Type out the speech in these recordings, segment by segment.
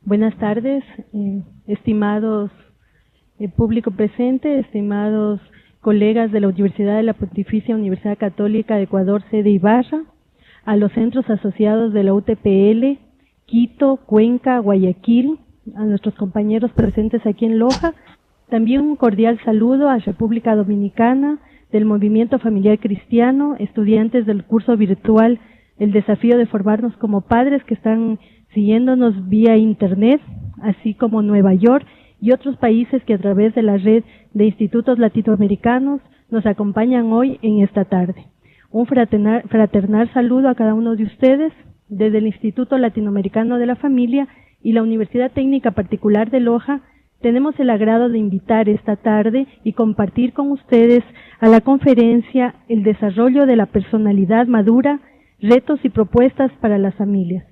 Buenas tardes, estimados público presente, estimados colegas de la Universidad de la Pontificia Universidad Católica de Ecuador, sede Ibarra, a los centros asociados de la UTPL, Quito, Cuenca, Guayaquil, a nuestros compañeros presentes aquí en Loja. También un cordial saludo a República Dominicana, del Movimiento Familiar Cristiano, estudiantes del curso virtual El Desafío de Formarnos como Padres, que están siguiéndonos vía Internet, así como Nueva York y otros países que a través de la red de institutos latinoamericanos nos acompañan hoy en esta tarde. Un fraternal saludo a cada uno de ustedes desde el Instituto Latinoamericano de la Familia y la Universidad Técnica Particular de Loja. Tenemos el agrado de invitar esta tarde y compartir con ustedes a la conferencia El desarrollo de la personalidad madura, retos y propuestas para las familias.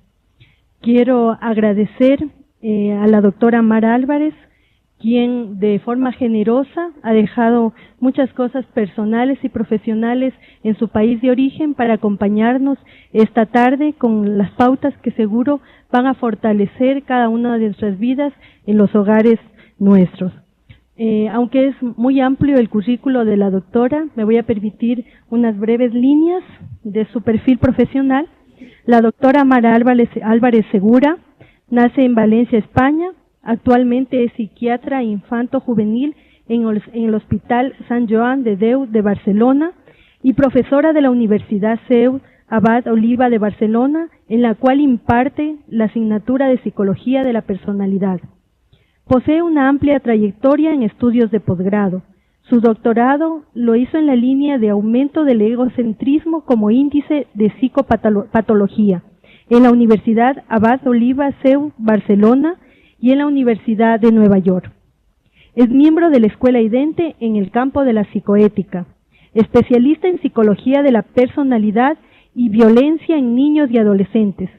Quiero agradecer a la doctora Mara Álvarez, quien de forma generosa ha dejado muchas cosas personales y profesionales en su país de origen para acompañarnos esta tarde con las pautas que seguro van a fortalecer cada una de nuestras vidas en los hogares nuestros. Aunque es muy amplio el currículo de la doctora, me voy a permitir unas breves líneas de su perfil profesional. La doctora Mara Álvarez Segura nace en Valencia, España. Actualmente es psiquiatra infanto-juvenil en el Hospital Sant Joan de Déu de Barcelona y profesora de la Universidad CEU Abad Oliba de Barcelona, en la cual imparte la asignatura de Psicología de la Personalidad. Posee una amplia trayectoria en estudios de posgrado. Su doctorado lo hizo en la línea de aumento del egocentrismo como índice de psicopatología en la Universidad Abad Oliba CEU Barcelona y en la Universidad de Nueva York. Es miembro de la Escuela Idente en el campo de la psicoética, especialista en psicología de la personalidad y violencia en niños y adolescentes.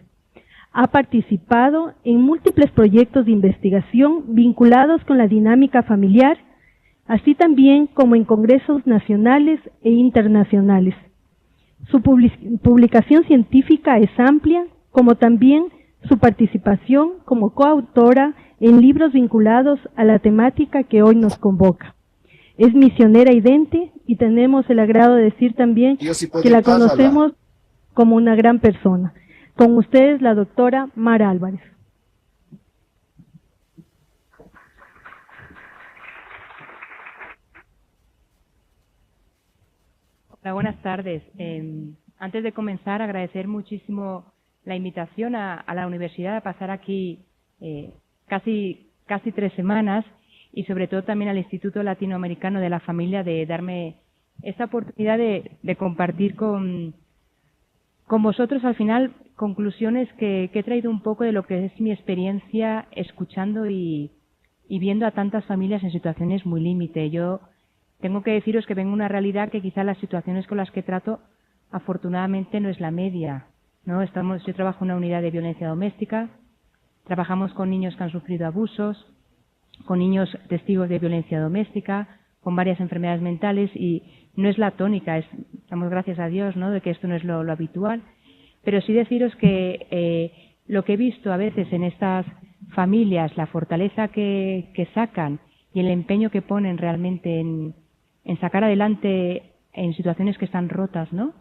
Ha participado en múltiples proyectos de investigación vinculados con la dinámica familiar, así también como en congresos nacionales e internacionales. Su publicación científica es amplia, como también su participación como coautora en libros vinculados a la temática que hoy nos convoca. Es misionera idente y tenemos el agrado de decir también que la conocemos como una gran persona. Con ustedes, la doctora Mara Álvarez. Hola, buenas tardes. Antes de comenzar, agradecer muchísimo la invitación a la universidad a pasar aquí casi 3 semanas y sobre todo también al Instituto Latinoamericano de la Familia de darme esta oportunidad de compartir con vosotros al final conclusiones que he traído un poco de lo que es mi experiencia escuchando y viendo a tantas familias en situaciones muy límite. Yo tengo que deciros que vengo de una realidad que quizá las situaciones con las que trato afortunadamente no es la media, ¿no? Yo trabajo en una unidad de violencia doméstica, trabajamos con niños que han sufrido abusos, con niños testigos de violencia doméstica, con varias enfermedades mentales y no es la tónica, damos gracias a Dios, ¿no?, de que esto no es lo habitual, pero sí deciros que lo que he visto a veces en estas familias, la fortaleza que sacan y el empeño que ponen realmente en sacar adelante en situaciones que están rotas, ¿no?,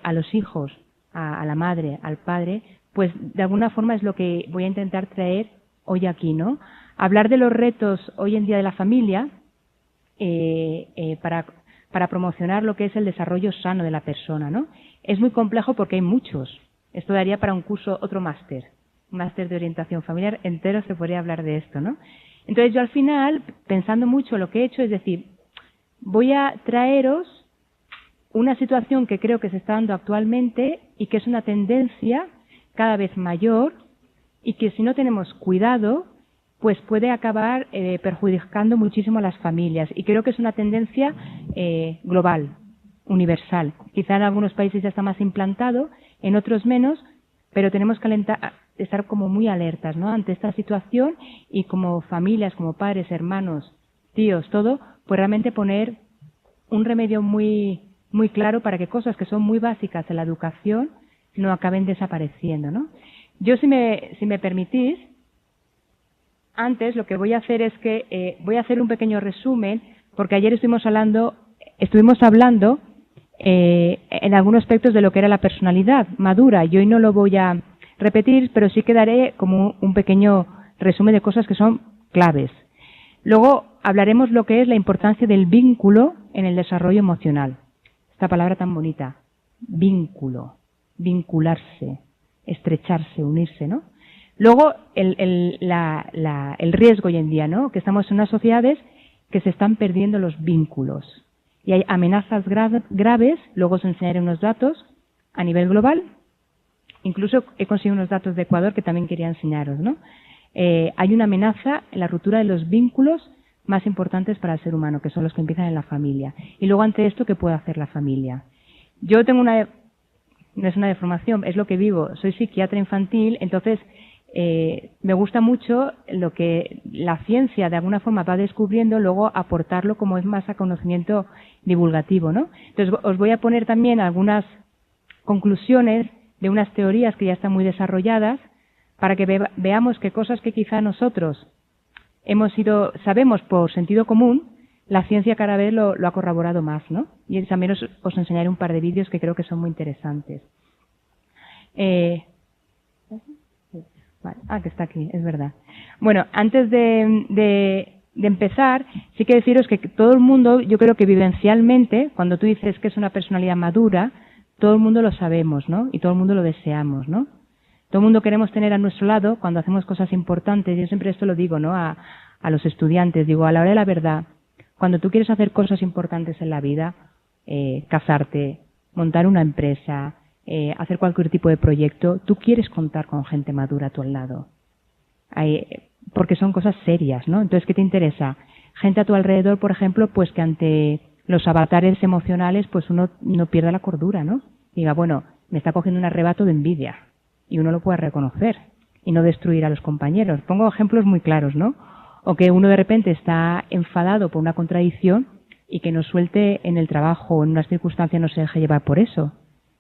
a los hijos, a la madre, al padre, pues de alguna forma es lo que voy a intentar traer hoy aquí, ¿no? Hablar de los retos hoy en día de la familia para promocionar lo que es el desarrollo sano de la persona, ¿no? Es muy complejo porque hay muchos. Esto daría para un curso, otro máster, un máster de orientación familiar entero se podría hablar de esto, ¿no? Entonces yo al final, pensando mucho lo que he hecho, es decir, voy a traeros una situación que creo que se está dando actualmente y que es una tendencia cada vez mayor y que si no tenemos cuidado, pues puede acabar perjudicando muchísimo a las familias. Y creo que es una tendencia global, universal. Quizá en algunos países ya está más implantado, en otros menos, pero tenemos que estar como muy alertas, ¿no?, ante esta situación y como familias, como padres, hermanos, tíos, todo, pues realmente poner un remedio muy claro para que cosas que son muy básicas en la educación no acaben desapareciendo, ¿no? Yo, si me permitís, antes lo que voy a hacer es que voy a hacer un pequeño resumen, porque ayer estuvimos hablando en algunos aspectos de lo que era la personalidad madura, y hoy no lo voy a repetir, pero sí que daré como un pequeño resumen de cosas que son claves. Luego hablaremos lo que es la importancia del vínculo en el desarrollo emocional. Esta palabra tan bonita, vínculo, vincularse, estrecharse, unirse, ¿no? Luego el riesgo hoy en día, ¿no? Que estamos en unas sociedades que se están perdiendo los vínculos y hay amenazas graves. Luego os enseñaré unos datos a nivel global. Incluso he conseguido unos datos de Ecuador que también quería enseñaros, ¿no? Hay una amenaza en la ruptura de los vínculos más importantes para el ser humano, que son los que empiezan en la familia. Y luego ante esto, ¿qué puede hacer la familia? Yo tengo no es una deformación, es lo que vivo. Soy psiquiatra infantil, entonces me gusta mucho lo que la ciencia de alguna forma va descubriendo, luego aportarlo como es más a conocimiento divulgativo, ¿no? Entonces os voy a poner también algunas conclusiones de unas teorías que ya están muy desarrolladas para que veamos que cosas que quizá nosotros sabemos por sentido común, la ciencia cada vez lo ha corroborado más, ¿no? Y también os enseñaré un par de vídeos que creo que son muy interesantes. Vale. Que está aquí, es verdad. Bueno, antes de empezar, sí que deciros que todo el mundo, yo creo que vivencialmente, cuando tú dices que es una personalidad madura, todo el mundo lo sabemos, ¿no? Y todo el mundo lo deseamos, ¿no? Todo el mundo queremos tener a nuestro lado cuando hacemos cosas importantes. Yo siempre esto lo digo, ¿no? A los estudiantes, digo, a la hora de la verdad, cuando tú quieres hacer cosas importantes en la vida, casarte, montar una empresa, hacer cualquier tipo de proyecto, tú quieres contar con gente madura a tu lado. Porque son cosas serias, ¿no? Entonces, ¿qué te interesa? Gente a tu alrededor, por ejemplo, pues que ante los avatares emocionales, pues uno no pierda la cordura, ¿no? Diga, bueno, me está cogiendo un arrebato de envidia. Y uno lo puede reconocer y no destruir a los compañeros. Pongo ejemplos muy claros, ¿no? O que uno de repente está enfadado por una contradicción y que no suelte en el trabajo o en unas circunstancias, no se deje llevar por eso.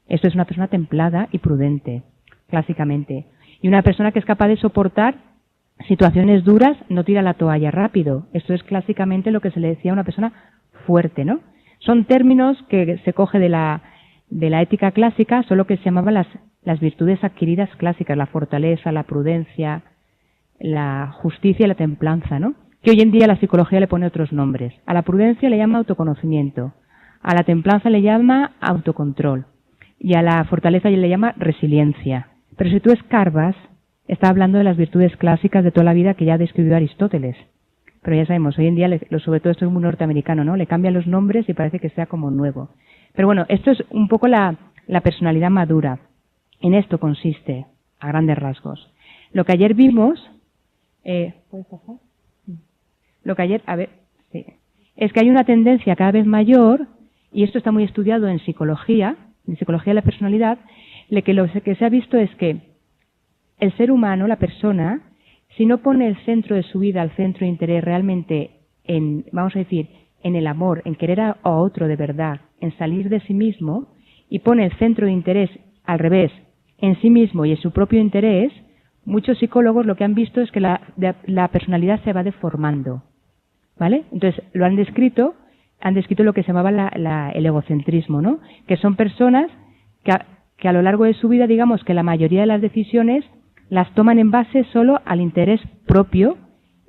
Esto es una persona templada y prudente, clásicamente. Y una persona que es capaz de soportar situaciones duras, no tira la toalla rápido. Esto es clásicamente lo que se le decía a una persona fuerte, ¿no? Son términos que se coge de la ética clásica, solo que se llamaban las virtudes adquiridas clásicas, la fortaleza, la prudencia, la justicia y la templanza, ¿no? Que hoy en día la psicología le pone otros nombres. A la prudencia le llama autoconocimiento, a la templanza le llama autocontrol y a la fortaleza le llama resiliencia. Pero si tú escarbas, está hablando de las virtudes clásicas de toda la vida que ya describió Aristóteles. Pero ya sabemos, hoy en día, sobre todo esto es muy norteamericano, ¿no? Le cambian los nombres y parece que sea como nuevo. Pero bueno, esto es un poco la personalidad madura. En esto consiste, a grandes rasgos. Lo que ayer vimos, ¿puedes pasar? Lo que ayer, sí, es que hay una tendencia cada vez mayor, y esto está muy estudiado en psicología de la personalidad, lo que se ha visto es que el ser humano, la persona, si no pone el centro de su vida, el centro de interés realmente vamos a decir, en el amor, en querer a otro de verdad, en salir de sí mismo, y pone el centro de interés al revés, en sí mismo y en su propio interés, muchos psicólogos lo que han visto es que la personalidad se va deformando, ¿vale? Entonces, han descrito lo que se llamaba el egocentrismo, ¿no? Que son personas que a lo largo de su vida, digamos que la mayoría de las decisiones las toman en base solo al interés propio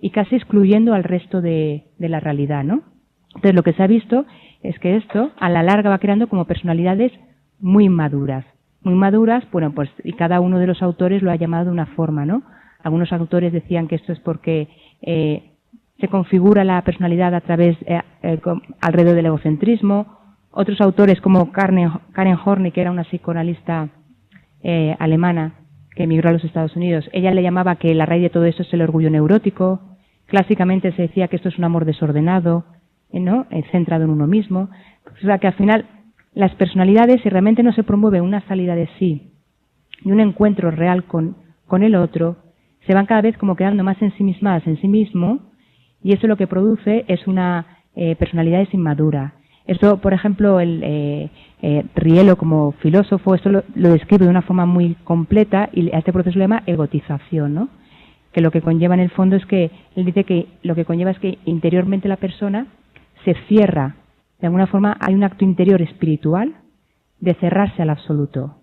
y casi excluyendo al resto de la realidad, ¿no? Entonces, lo que se ha visto es que esto, a la larga, va creando como personalidades muy maduras. Muy maduras, bueno, pues, y cada uno de los autores lo ha llamado de una forma, ¿no? Algunos autores decían que esto es porque se configura la personalidad a través, alrededor del egocentrismo. Otros autores, como Karen Horney, que era una psicoanalista alemana que emigró a los Estados Unidos, ella le llamaba que la raíz de todo eso es el orgullo neurótico. Clásicamente se decía que esto es un amor desordenado, ¿no? Centrado en uno mismo. O sea, que al final las personalidades, si realmente no se promueve una salida de sí y un encuentro real con el otro, se van cada vez como quedando más ensimismadas en sí mismo, y eso lo que produce es una personalidad inmadura. Esto, por ejemplo, Rielo, como filósofo, esto lo describe de una forma muy completa, y a este proceso le llama egotización, ¿no? que lo que conlleva en el fondo es que, él dice que lo que conlleva es que interiormente la persona se cierra. De alguna forma hay un acto interior espiritual de cerrarse al absoluto.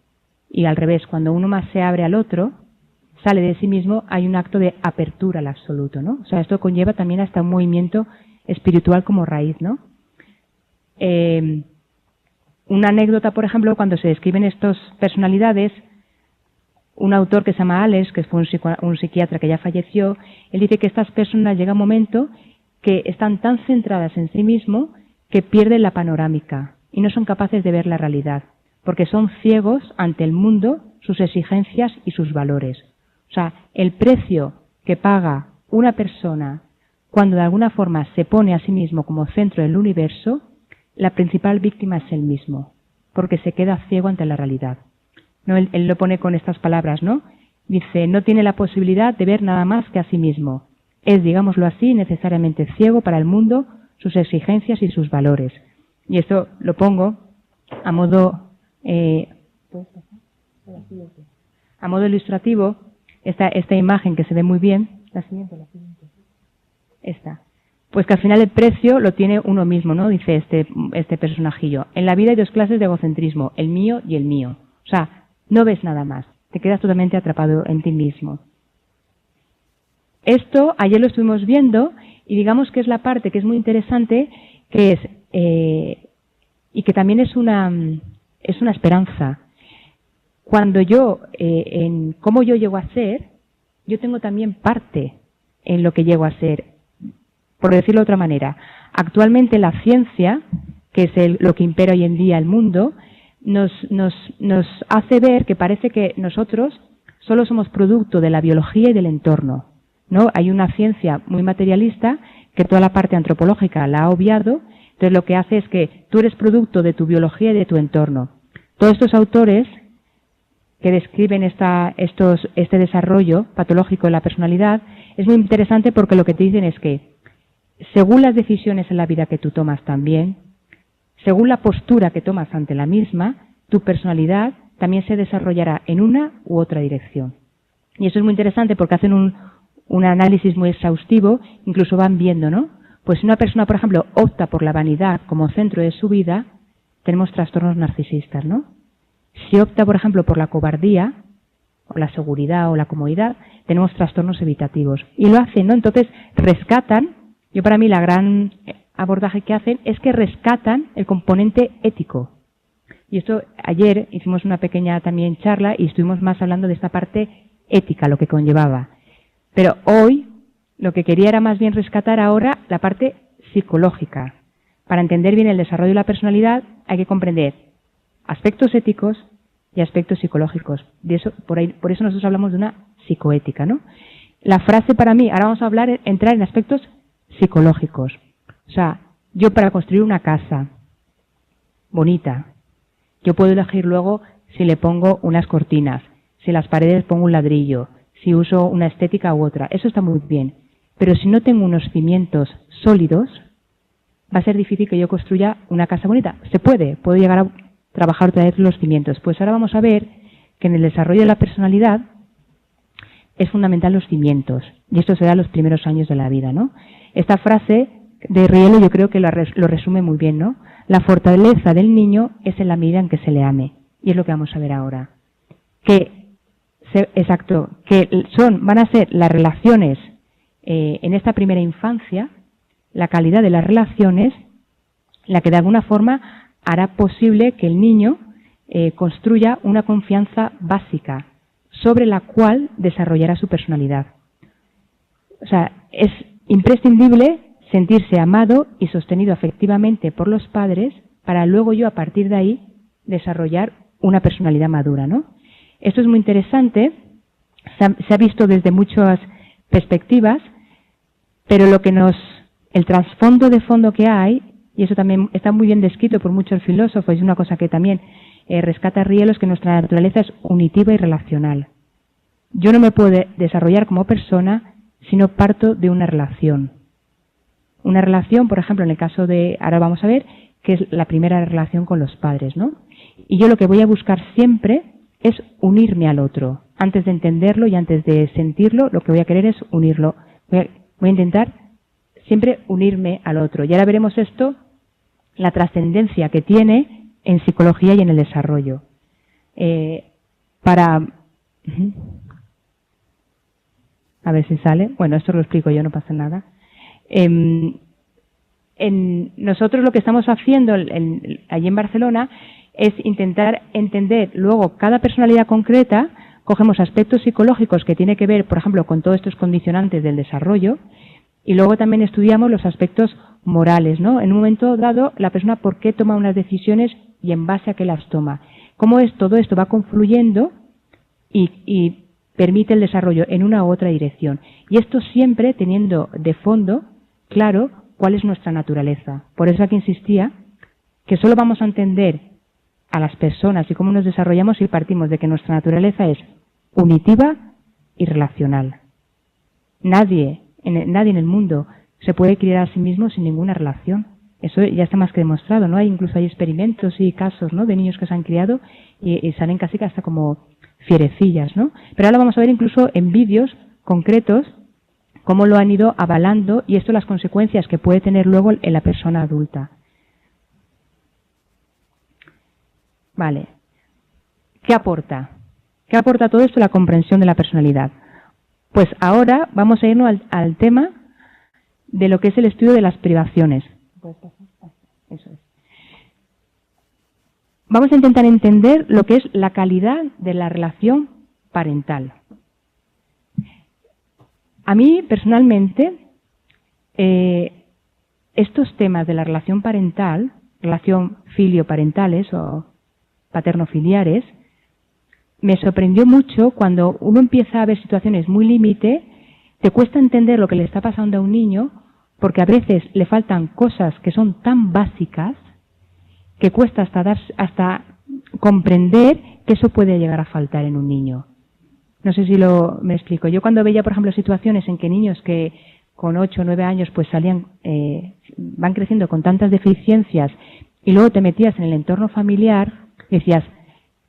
Y al revés, cuando uno más se abre al otro, sale de sí mismo, hay un acto de apertura al absoluto, ¿no? O sea, esto conlleva también hasta un movimiento espiritual como raíz, ¿no? Una anécdota, por ejemplo, cuando se describen estas personalidades, un autor que se llama Alex, que fue un psiquiatra que ya falleció, él dice que estas personas llega un momento que están tan centradas en sí mismo que pierden la panorámica y no son capaces de ver la realidad, porque son ciegos ante el mundo, sus exigencias y sus valores. O sea, el precio que paga una persona cuando de alguna forma se pone a sí mismo como centro del universo, la principal víctima es él mismo, porque se queda ciego ante la realidad. ¿No? Él lo pone con estas palabras, ¿no? Dice, no tiene la posibilidad de ver nada más que a sí mismo. Es, digámoslo así, necesariamente ciego para el mundo, sus exigencias y sus valores. Y esto lo pongo a modo ilustrativo, esta imagen que se ve muy bien. La siguiente. Esta. Pues que al final el precio lo tiene uno mismo, ¿no? Dice este personajillo. En la vida hay dos clases de egocentrismo, el mío y el mío. O sea, no ves nada más, te quedas totalmente atrapado en ti mismo. Esto ayer lo estuvimos viendo y digamos que es la parte que es muy interesante, que es y que también es una esperanza. Cuando yo, en cómo yo llego a ser, yo tengo también parte en lo que llego a ser. Por decirlo de otra manera, actualmente la ciencia, que es lo que impera hoy en día el mundo, nos hace ver que parece que nosotros solo somos producto de la biología y del entorno, ¿no? Hay una ciencia muy materialista que toda la parte antropológica la ha obviado, entonces lo que hace es que tú eres producto de tu biología y de tu entorno. Todos estos autores que describen este desarrollo patológico de la personalidad es muy interesante porque lo que te dicen es que según las decisiones en la vida que tú tomas también, según la postura que tomas ante la misma, tu personalidad también se desarrollará en una u otra dirección. Y eso es muy interesante porque hacen un análisis muy exhaustivo, incluso van viendo, ¿no? Pues si una persona, por ejemplo, opta por la vanidad como centro de su vida, tenemos trastornos narcisistas, ¿no? Si opta, por ejemplo, por la cobardía, o la seguridad o la comodidad, tenemos trastornos evitativos. Y lo hacen, ¿no? Entonces rescatan. Yo para mí la gran abordaje que hacen es que rescatan el componente ético. Y esto ayer hicimos una pequeña también charla y estuvimos más hablando de esta parte ética, lo que conllevaba. Pero hoy lo que quería era más bien rescatar ahora la parte psicológica. Para entender bien el desarrollo de la personalidad hay que comprender aspectos éticos y aspectos psicológicos. Por eso nosotros hablamos de una psicoética, ¿no? La frase para mí, ahora vamos a entrar en aspectos psicológicos. O sea, yo para construir una casa bonita, yo puedo elegir luego si le pongo unas cortinas, si las paredes pongo un ladrillo, si uso una estética u otra. Eso está muy bien. Pero si no tengo unos cimientos sólidos, va a ser difícil que yo construya una casa bonita. Se puedo llegar a trabajar otra vez los cimientos. Pues ahora vamos a ver que en el desarrollo de la personalidad es fundamental los cimientos. Y esto se da en los primeros años de la vida, ¿no? Esta frase de Rielo yo creo que lo resume muy bien, ¿no? La fortaleza del niño es en la medida en que se le ame. Y es lo que vamos a ver ahora. Van a ser las relaciones en esta primera infancia, la calidad de las relaciones, la que de alguna forma hará posible que el niño construya una confianza básica sobre la cual desarrollará su personalidad. O sea, es imprescindible sentirse amado y sostenido afectivamente por los padres para luego yo a partir de ahí desarrollar una personalidad madura, ¿no? Esto es muy interesante, se ha visto desde muchas perspectivas, pero el trasfondo de fondo que hay, y eso también está muy bien descrito por muchos filósofos, y es una cosa que también rescata Rielo, es que nuestra naturaleza es unitiva y relacional. Yo no me puedo desarrollar como persona si no parto de una relación. Una relación, por ejemplo, en el caso de, ahora vamos a ver, que es la primera relación con los padres, ¿no? Y yo lo que voy a buscar siempre es unirme al otro. antes de entenderlo y antes de sentirlo, lo que voy a querer es unirlo. Voy a intentar siempre unirme al otro. Y ahora veremos esto, la trascendencia que tiene en psicología y en el desarrollo. A ver si sale. Bueno, esto lo explico yo, no pasa nada. Nosotros lo que estamos haciendo allí en Barcelona es intentar entender luego cada personalidad concreta. Cogemos aspectos psicológicos que tienen que ver, por ejemplo, con todos estos condicionantes del desarrollo, y luego también estudiamos los aspectos morales, ¿no? En un momento dado, la persona por qué toma unas decisiones y en base a qué las toma. Cómo todo esto va confluyendo y permite el desarrollo en una u otra dirección. Y esto siempre teniendo de fondo claro cuál es nuestra naturaleza. Por eso aquí insistía que solo vamos a entender a las personas y cómo nos desarrollamos si partimos de que nuestra naturaleza es unitiva y relacional. Nadie en el mundo se puede criar a sí mismo sin ninguna relación. Eso ya está más que demostrado, ¿no? Incluso hay experimentos y casos, ¿no?, de niños que se han criado y salen casi hasta como fierecillas, ¿no? Pero ahora vamos a ver incluso en vídeos concretos cómo lo han ido avalando y esto las consecuencias que puede tener luego en la persona adulta. Vale. ¿Qué aporta? ¿Qué aporta todo esto la comprensión de la personalidad? Pues ahora vamos a irnos al tema de lo que es el estudio de las privaciones. Eso es. Vamos a intentar entender lo que es la calidad de la relación parental. A mí, personalmente, estos temas de la relación parental, relación filio-parentales o paterno-filiares, me sorprendió mucho cuando uno empieza a ver situaciones muy límite, te cuesta entender lo que le está pasando a un niño, porque a veces le faltan cosas que son tan básicas que cuesta hasta comprender que eso puede llegar a faltar en un niño. No sé si me explico. Yo cuando veía, por ejemplo, situaciones en que niños que con 8 o 9 años pues van creciendo con tantas deficiencias y luego te metías en el entorno familiar, decías,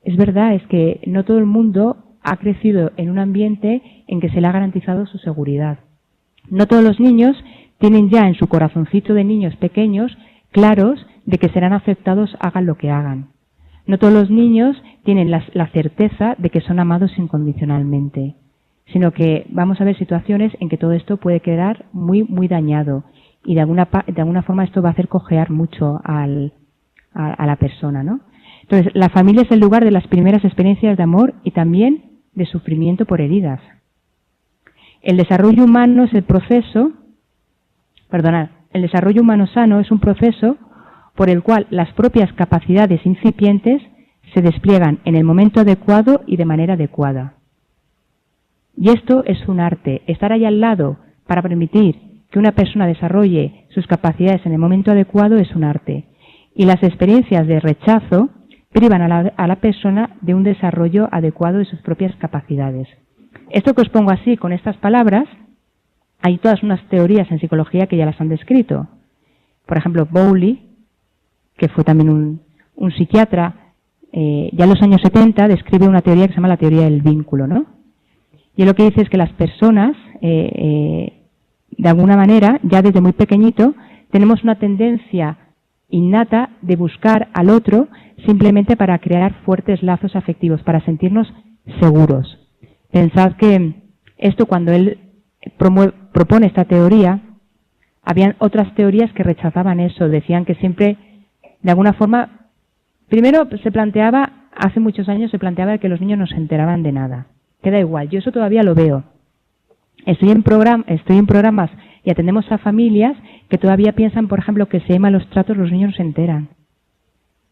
es verdad, es que no todo el mundo ha crecido en un ambiente en que se le ha garantizado su seguridad. No todos los niños tienen ya en su corazoncito de niños pequeños claros de que serán aceptados hagan lo que hagan. No todos los niños tienen la certeza de que son amados incondicionalmente, sino que vamos a ver situaciones en que todo esto puede quedar muy, muy dañado y de alguna forma esto va a hacer cojear mucho a la persona, ¿no? Entonces, la familia es el lugar de las primeras experiencias de amor y también de sufrimiento por heridas. El desarrollo humano es el desarrollo humano sano es un proceso por el cual las propias capacidades incipientes se despliegan en el momento adecuado y de manera adecuada. Y esto es un arte. Estar ahí al lado para permitir que una persona desarrolle sus capacidades en el momento adecuado es un arte. Y las experiencias de rechazo privan a la persona de un desarrollo adecuado de sus propias capacidades. Esto que os pongo así, con estas palabras, hay todas unas teorías en psicología que ya las han descrito. Por ejemplo, Bowley, que fue también un psiquiatra, ya en los años 70 describe una teoría que se llama la teoría del vínculo, ¿no? Y lo que dice es que las personas, de alguna manera, ya desde muy pequeñito, tenemos una tendencia innata de buscar al otro simplemente para crear fuertes lazos afectivos, para sentirnos seguros. Pensad que esto, cuando él propone esta teoría, habían otras teorías que rechazaban eso, decían que siempre, de alguna forma, primero se planteaba, hace muchos años se planteaba que los niños no se enteraban de nada, que da igual, yo eso todavía lo veo. Estoy en programas y atendemos a familias que todavía piensan, por ejemplo, que si hay malos tratos los niños no se enteran.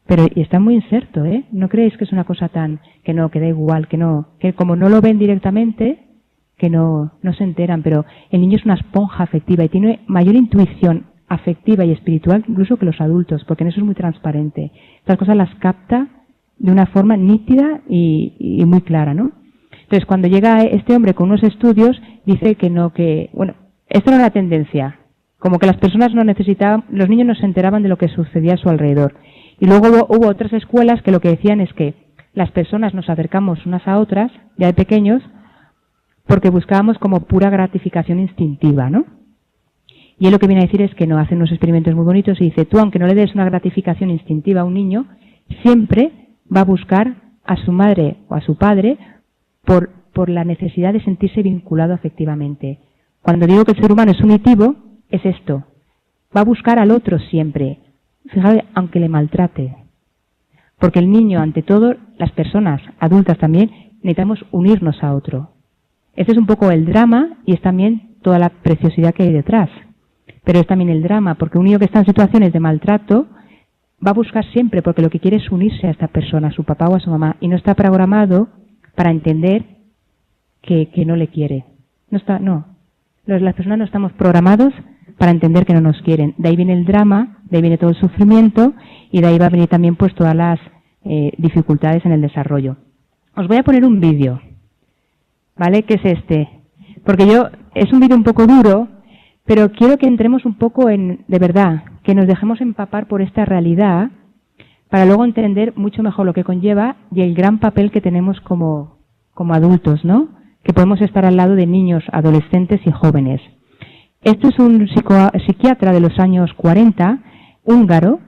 Pero y está muy inserto, ¿eh? ¿No creéis que es una cosa tan que da igual, que como no lo ven directamente, que no se enteran? Pero el niño es una esponja afectiva y tiene mayor intuición afectiva y espiritual incluso que los adultos, porque en eso es muy transparente. Estas cosas las capta de una forma nítida y muy clara, ¿no? Entonces, cuando llega este hombre con unos estudios, dice esta era la tendencia, como que las personas no necesitaban, los niños no se enteraban de lo que sucedía a su alrededor. Y luego hubo otras escuelas que lo que decían es que las personas nos acercamos unas a otras, ya de pequeños, porque buscábamos como pura gratificación instintiva, ¿no? Y él lo que viene a decir es que no, hacen unos experimentos muy bonitos y dice, tú aunque no le des una gratificación instintiva a un niño, siempre va a buscar a su madre o a su padre por la necesidad de sentirse vinculado afectivamente. Cuando digo que el ser humano es unitivo, es esto. Va a buscar al otro siempre, fijaos, aunque le maltrate. Porque el niño, ante todo, las personas adultas también, necesitamos unirnos a otro. Este es un poco el drama y es también toda la preciosidad que hay detrás. Pero es también el drama, porque un niño que está en situaciones de maltrato va a buscar siempre, porque lo que quiere es unirse a esta persona, a su papá o a su mamá, y no está programado para entender que no le quiere. No. Las personas no estamos programados para entender que no nos quieren. De ahí viene el drama, de ahí viene todo el sufrimiento, y de ahí va a venir también pues todas las dificultades en el desarrollo. Os voy a poner un vídeo, ¿vale? Que es este. Porque es un vídeo un poco duro, pero quiero que entremos un poco de verdad, que nos dejemos empapar por esta realidad para luego entender mucho mejor lo que conlleva y el gran papel que tenemos como adultos, ¿no? Que podemos estar al lado de niños, adolescentes y jóvenes. Esto es un psiquiatra de los años 40, húngaro,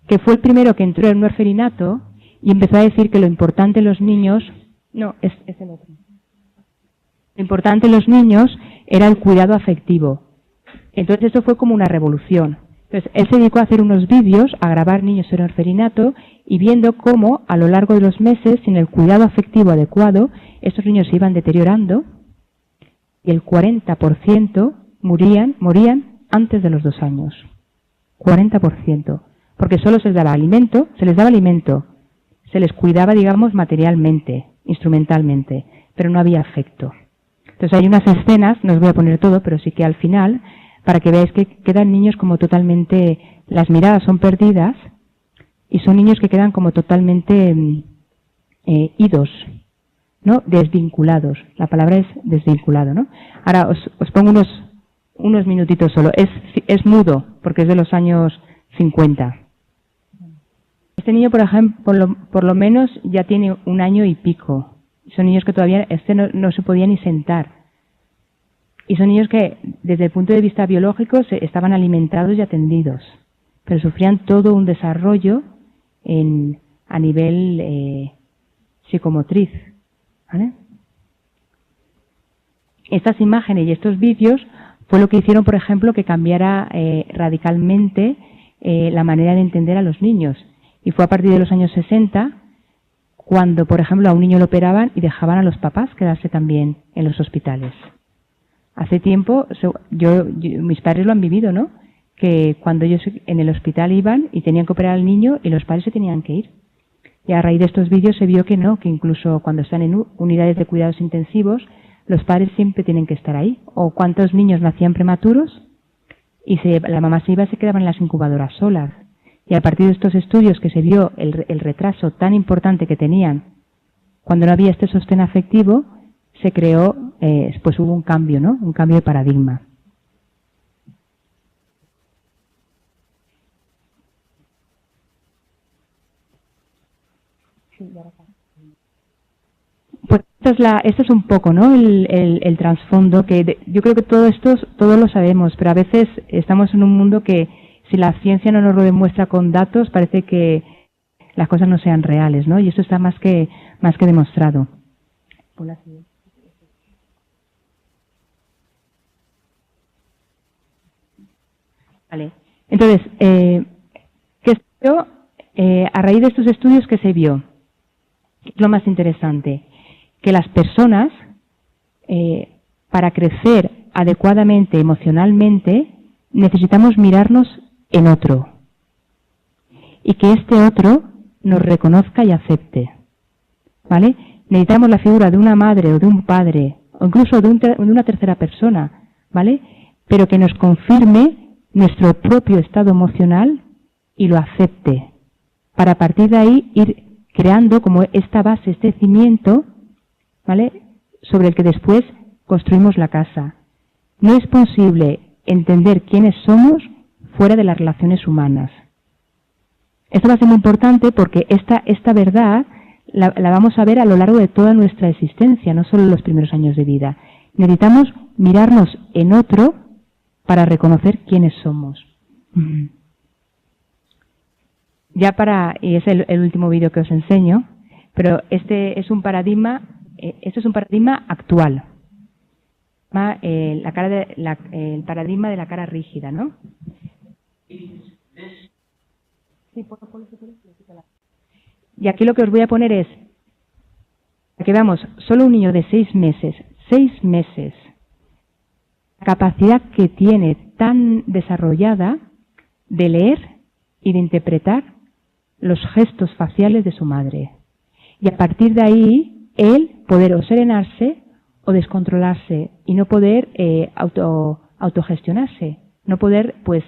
que fue el primero que entró en un orfelinato y empezó a decir que lo importante en los niños... No, es el otro. Lo importante en los niños era el cuidado afectivo. Entonces esto fue como una revolución. Entonces él se dedicó a hacer unos vídeos, a grabar niños en orfelinato y viendo cómo a lo largo de los meses, sin el cuidado afectivo adecuado, estos niños se iban deteriorando y el 40% morían antes de los 2 años. 40%. Porque solo se les daba alimento, se les cuidaba, digamos, materialmente, instrumentalmente, pero no había afecto. Entonces hay unas escenas, no os voy a poner todo, pero sí que al final, para que veáis que quedan niños como totalmente, las miradas son perdidas y son niños que quedan como totalmente idos, ¿no? Desvinculados. La palabra es desvinculado, ¿no? Ahora os pongo unos minutitos solo. Es mudo, porque es de los años 50. Este niño, por ejemplo, por lo menos ya tiene 1 año y pico. Son niños que todavía no se podía ni sentar. Y son niños que, desde el punto de vista biológico, estaban alimentados y atendidos. Pero sufrían todo un desarrollo a nivel psicomotriz. ¿Vale? Estas imágenes y estos vídeos fue lo que hicieron, por ejemplo, que cambiara radicalmente la manera de entender a los niños. Y fue a partir de los años 60 cuando, por ejemplo, a un niño lo operaban y dejaban a los papás quedarse también en los hospitales. Hace tiempo, mis padres lo han vivido, ¿no? Que cuando ellos en el hospital iban y tenían que operar al niño y los padres se tenían que ir. Y a raíz de estos vídeos se vio que no, que incluso cuando están en unidades de cuidados intensivos, los padres siempre tienen que estar ahí. O cuántos niños nacían prematuros y la mamá se iba y se quedaban en las incubadoras solas. Y a partir de estos estudios que se vio el retraso tan importante que tenían cuando no había este sostén afectivo, se creó, pues hubo un cambio, ¿no? Un cambio de paradigma. Pues esto es un poco, ¿no? El trasfondo, que yo creo que todo esto, todos lo sabemos, pero a veces estamos en un mundo que si la ciencia no nos lo demuestra con datos, parece que las cosas no sean reales, ¿no? Y eso está más que demostrado. Vale. Entonces, ¿qué se vio? A raíz de estos estudios, ¿qué se vio? Lo más interesante, que las personas, para crecer adecuadamente emocionalmente, necesitamos mirarnos en otro y que este otro nos reconozca y acepte, ¿vale? Necesitamos la figura de una madre o de un padre o incluso de una tercera persona, ¿vale? Pero que nos confirme nuestro propio estado emocional y lo acepte, para a partir de ahí ir creando como esta base, este cimiento, ¿vale? Sobre el que después construimos la casa. No es posible entender quiénes somos fuera de las relaciones humanas. Esto va a ser muy importante porque esta verdad la vamos a ver a lo largo de toda nuestra existencia, no solo en los primeros años de vida. Necesitamos mirarnos en otro para reconocer quiénes somos. Ya y es el último vídeo que os enseño, pero este es un paradigma actual. El paradigma de la cara rígida, ¿no? Y aquí lo que os voy a poner es, para que veamos, solo un niño de 6 meses, la capacidad que tiene tan desarrollada de leer y de interpretar los gestos faciales de su madre. Y a partir de ahí, él poder o serenarse o descontrolarse y no poder autogestionarse, no poder pues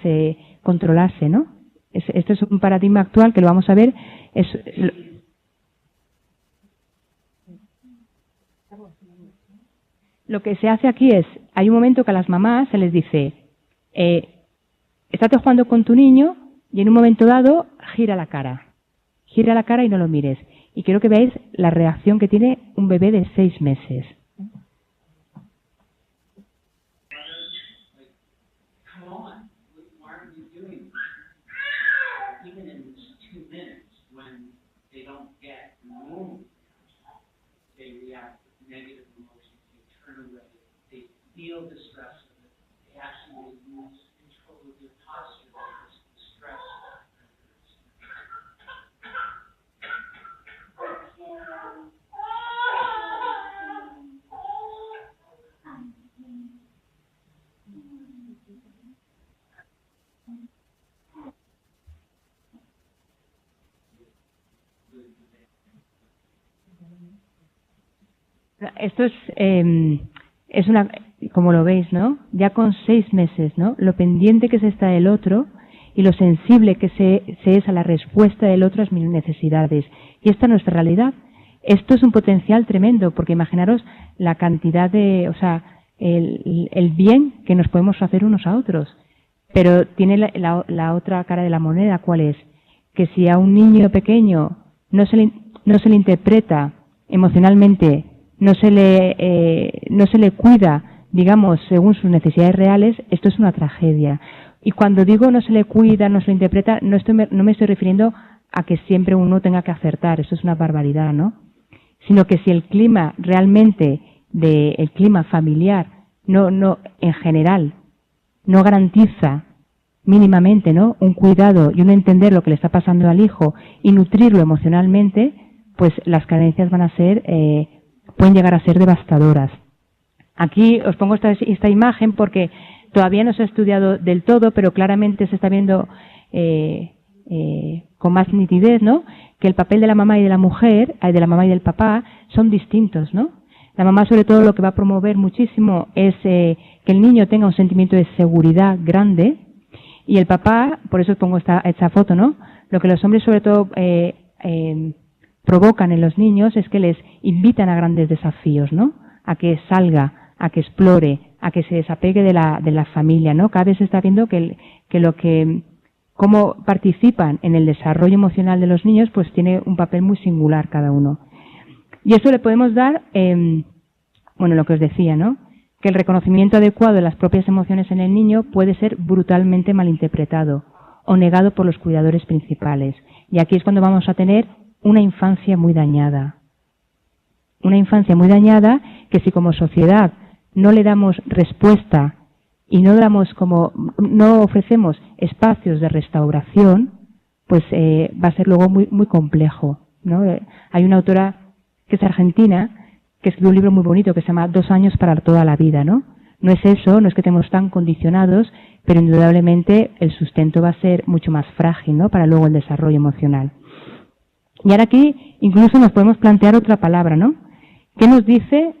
controlarse, ¿no? Esto es un paradigma actual que lo vamos a ver. Lo que se hace aquí es, hay un momento que a las mamás se les dice, estate jugando con tu niño y en un momento dado gira la cara y no lo mires. Y quiero que veáis la reacción que tiene un bebé de 6 meses. Esto es una, como lo veis, ¿no? Ya con 6 meses, ¿no? Lo pendiente que se está del otro y lo sensible que se es a la respuesta del otro a mis necesidades. Y esta es nuestra realidad. Esto es un potencial tremendo, porque imaginaros la cantidad de, el bien que nos podemos hacer unos a otros. Pero tiene la otra cara de la moneda, ¿cuál es? Que si a un niño pequeño no se le interpreta emocionalmente, no se le cuida, digamos, según sus necesidades reales, esto es una tragedia. Y cuando digo no se le cuida, no se le interpreta, no me estoy refiriendo a que siempre uno tenga que acertar, eso es una barbaridad, ¿no? Sino que si el clima realmente, el clima familiar, en general, no garantiza mínimamente, ¿no?, un cuidado y un entender lo que le está pasando al hijo y nutrirlo emocionalmente, pues las carencias van a ser, pueden llegar a ser devastadoras. Aquí os pongo esta imagen porque todavía no se ha estudiado del todo, pero claramente se está viendo con más nitidez, ¿no?, que el papel de la mamá y de la mujer, de la mamá y del papá, son distintos, ¿no? La mamá, sobre todo, lo que va a promover muchísimo es que el niño tenga un sentimiento de seguridad grande, y el papá, por eso os pongo esta foto, ¿no? Lo que los hombres, sobre todo, provocan en los niños es que les invitan a grandes desafíos, ¿no? A que salga, a que explore, a que se desapegue de la familia, ¿no? Cada vez se está viendo cómo participan en el desarrollo emocional de los niños, pues tiene un papel muy singular cada uno. Y eso le podemos dar, lo que os decía, ¿no?, que el reconocimiento adecuado de las propias emociones en el niño puede ser brutalmente malinterpretado o negado por los cuidadores principales. Y aquí es cuando vamos a tener una infancia muy dañada. Una infancia muy dañada que si como sociedad no le damos respuesta y no ofrecemos espacios de restauración, pues va a ser luego muy, muy complejo, ¿no? Hay una autora que es argentina, que escribió un libro muy bonito que se llama 2 años para toda la vida, ¿no? No es eso, no es que estemos tan condicionados, pero indudablemente el sustento va a ser mucho más frágil, ¿no?, para luego el desarrollo emocional. Y ahora aquí incluso nos podemos plantear otra palabra, ¿no? ¿Qué nos dice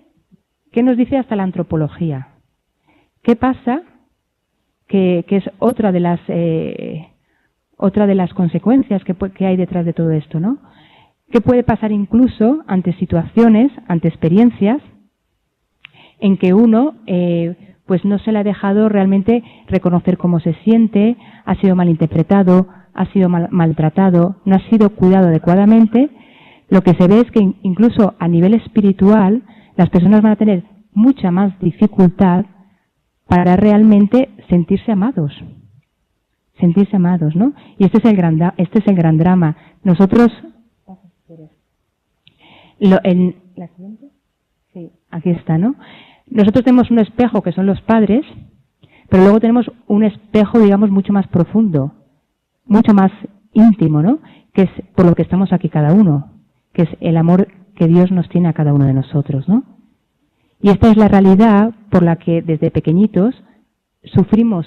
hasta la antropología? ¿Qué pasa? Que es otra de las consecuencias que hay detrás de todo esto, ¿no? ¿Qué puede pasar incluso ante situaciones, ante experiencias en que uno pues no se le ha dejado realmente reconocer cómo se siente, ha sido malinterpretado, ha sido maltratado, no ha sido cuidado adecuadamente, lo que se ve es que incluso a nivel espiritual las personas van a tener mucha más dificultad para realmente sentirse amados. Sentirse amados, ¿no? Y este es el gran drama. Nosotros... ¿La siguiente? Sí, aquí está, ¿no? Nosotros tenemos un espejo que son los padres, pero luego tenemos un espejo, digamos, mucho más profundo, mucho más íntimo, ¿no? Que es por lo que estamos aquí cada uno, que es el amor que Dios nos tiene a cada uno de nosotros, ¿no? Y esta es la realidad por la que desde pequeñitos sufrimos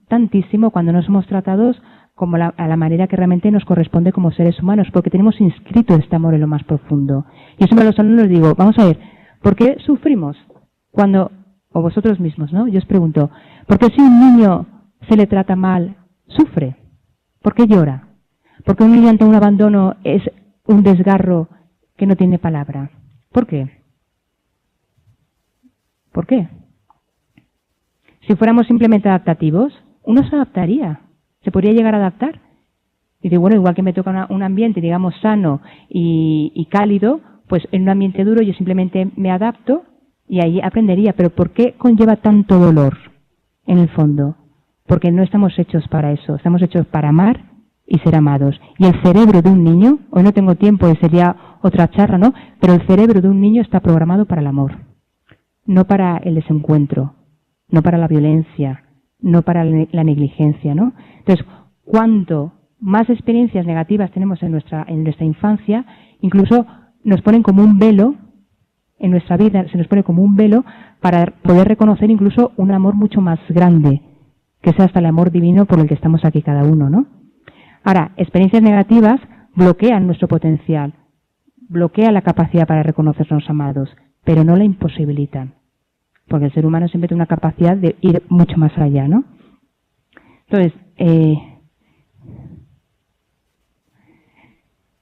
tantísimo cuando no somos tratados como a la manera que realmente nos corresponde como seres humanos, porque tenemos inscrito este amor en lo más profundo. Y eso a los alumnos les digo, vamos a ver, ¿por qué sufrimos cuando, o vosotros mismos, ¿no? Yo os pregunto, ¿por qué si un niño se le trata mal, sufre? ¿Por qué llora? ¿Por qué un niño ante un abandono es un desgarro que no tiene palabra? ¿Por qué? ¿Por qué? Si fuéramos simplemente adaptativos, uno se adaptaría. ¿Se podría llegar a adaptar? Y digo, bueno, igual que me toca un ambiente, digamos, sano y cálido, pues en un ambiente duro yo simplemente me adapto y ahí aprendería. Pero ¿por qué conlleva tanto dolor en el fondo? Porque no estamos hechos para eso. Estamos hechos para amar y ser amados. Y el cerebro de un niño, hoy no tengo tiempo y sería otra charla, ¿no? Pero el cerebro de un niño está programado para el amor, no para el desencuentro, no para la violencia, no para la negligencia, ¿no? Entonces, cuanto más experiencias negativas tenemos en nuestra infancia, incluso nos ponen como un velo en nuestra vida, se nos pone como un velo para poder reconocer incluso un amor mucho más grande, que es hasta el amor divino por el que estamos aquí cada uno, ¿no? Ahora, experiencias negativas bloquean nuestro potencial, bloquean la capacidad para reconocernos amados, pero no la imposibilitan. Porque el ser humano siempre tiene una capacidad de ir mucho más allá, ¿no? Entonces,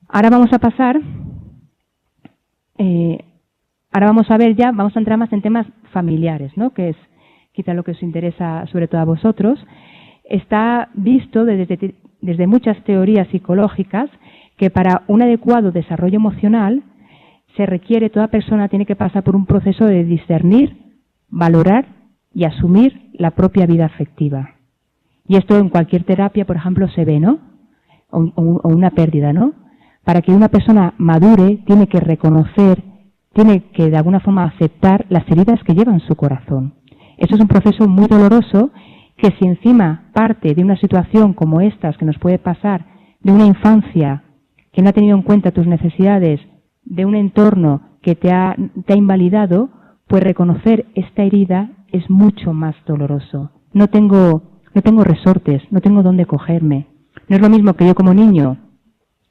ahora vamos a pasar, ahora vamos a ver ya, vamos a entrar más en temas familiares, ¿no? Que es quizá lo que os interesa sobre todo a vosotros. Está visto desde muchas teorías psicológicas que para un adecuado desarrollo emocional toda persona tiene que pasar por un proceso de discernir, valorar y asumir la propia vida afectiva. Y esto en cualquier terapia, por ejemplo, se ve, ¿no? O una pérdida, ¿no? Para que una persona madure, tiene que reconocer, tiene que de alguna forma aceptar las heridas que lleva en su corazón. Eso es un proceso muy doloroso que si encima parte de una situación como estas que nos puede pasar, de una infancia que no ha tenido en cuenta tus necesidades, de un entorno que te ha invalidado, pues reconocer esta herida es mucho más doloroso. No tengo resortes, no tengo dónde cogerme. No es lo mismo que yo como niño,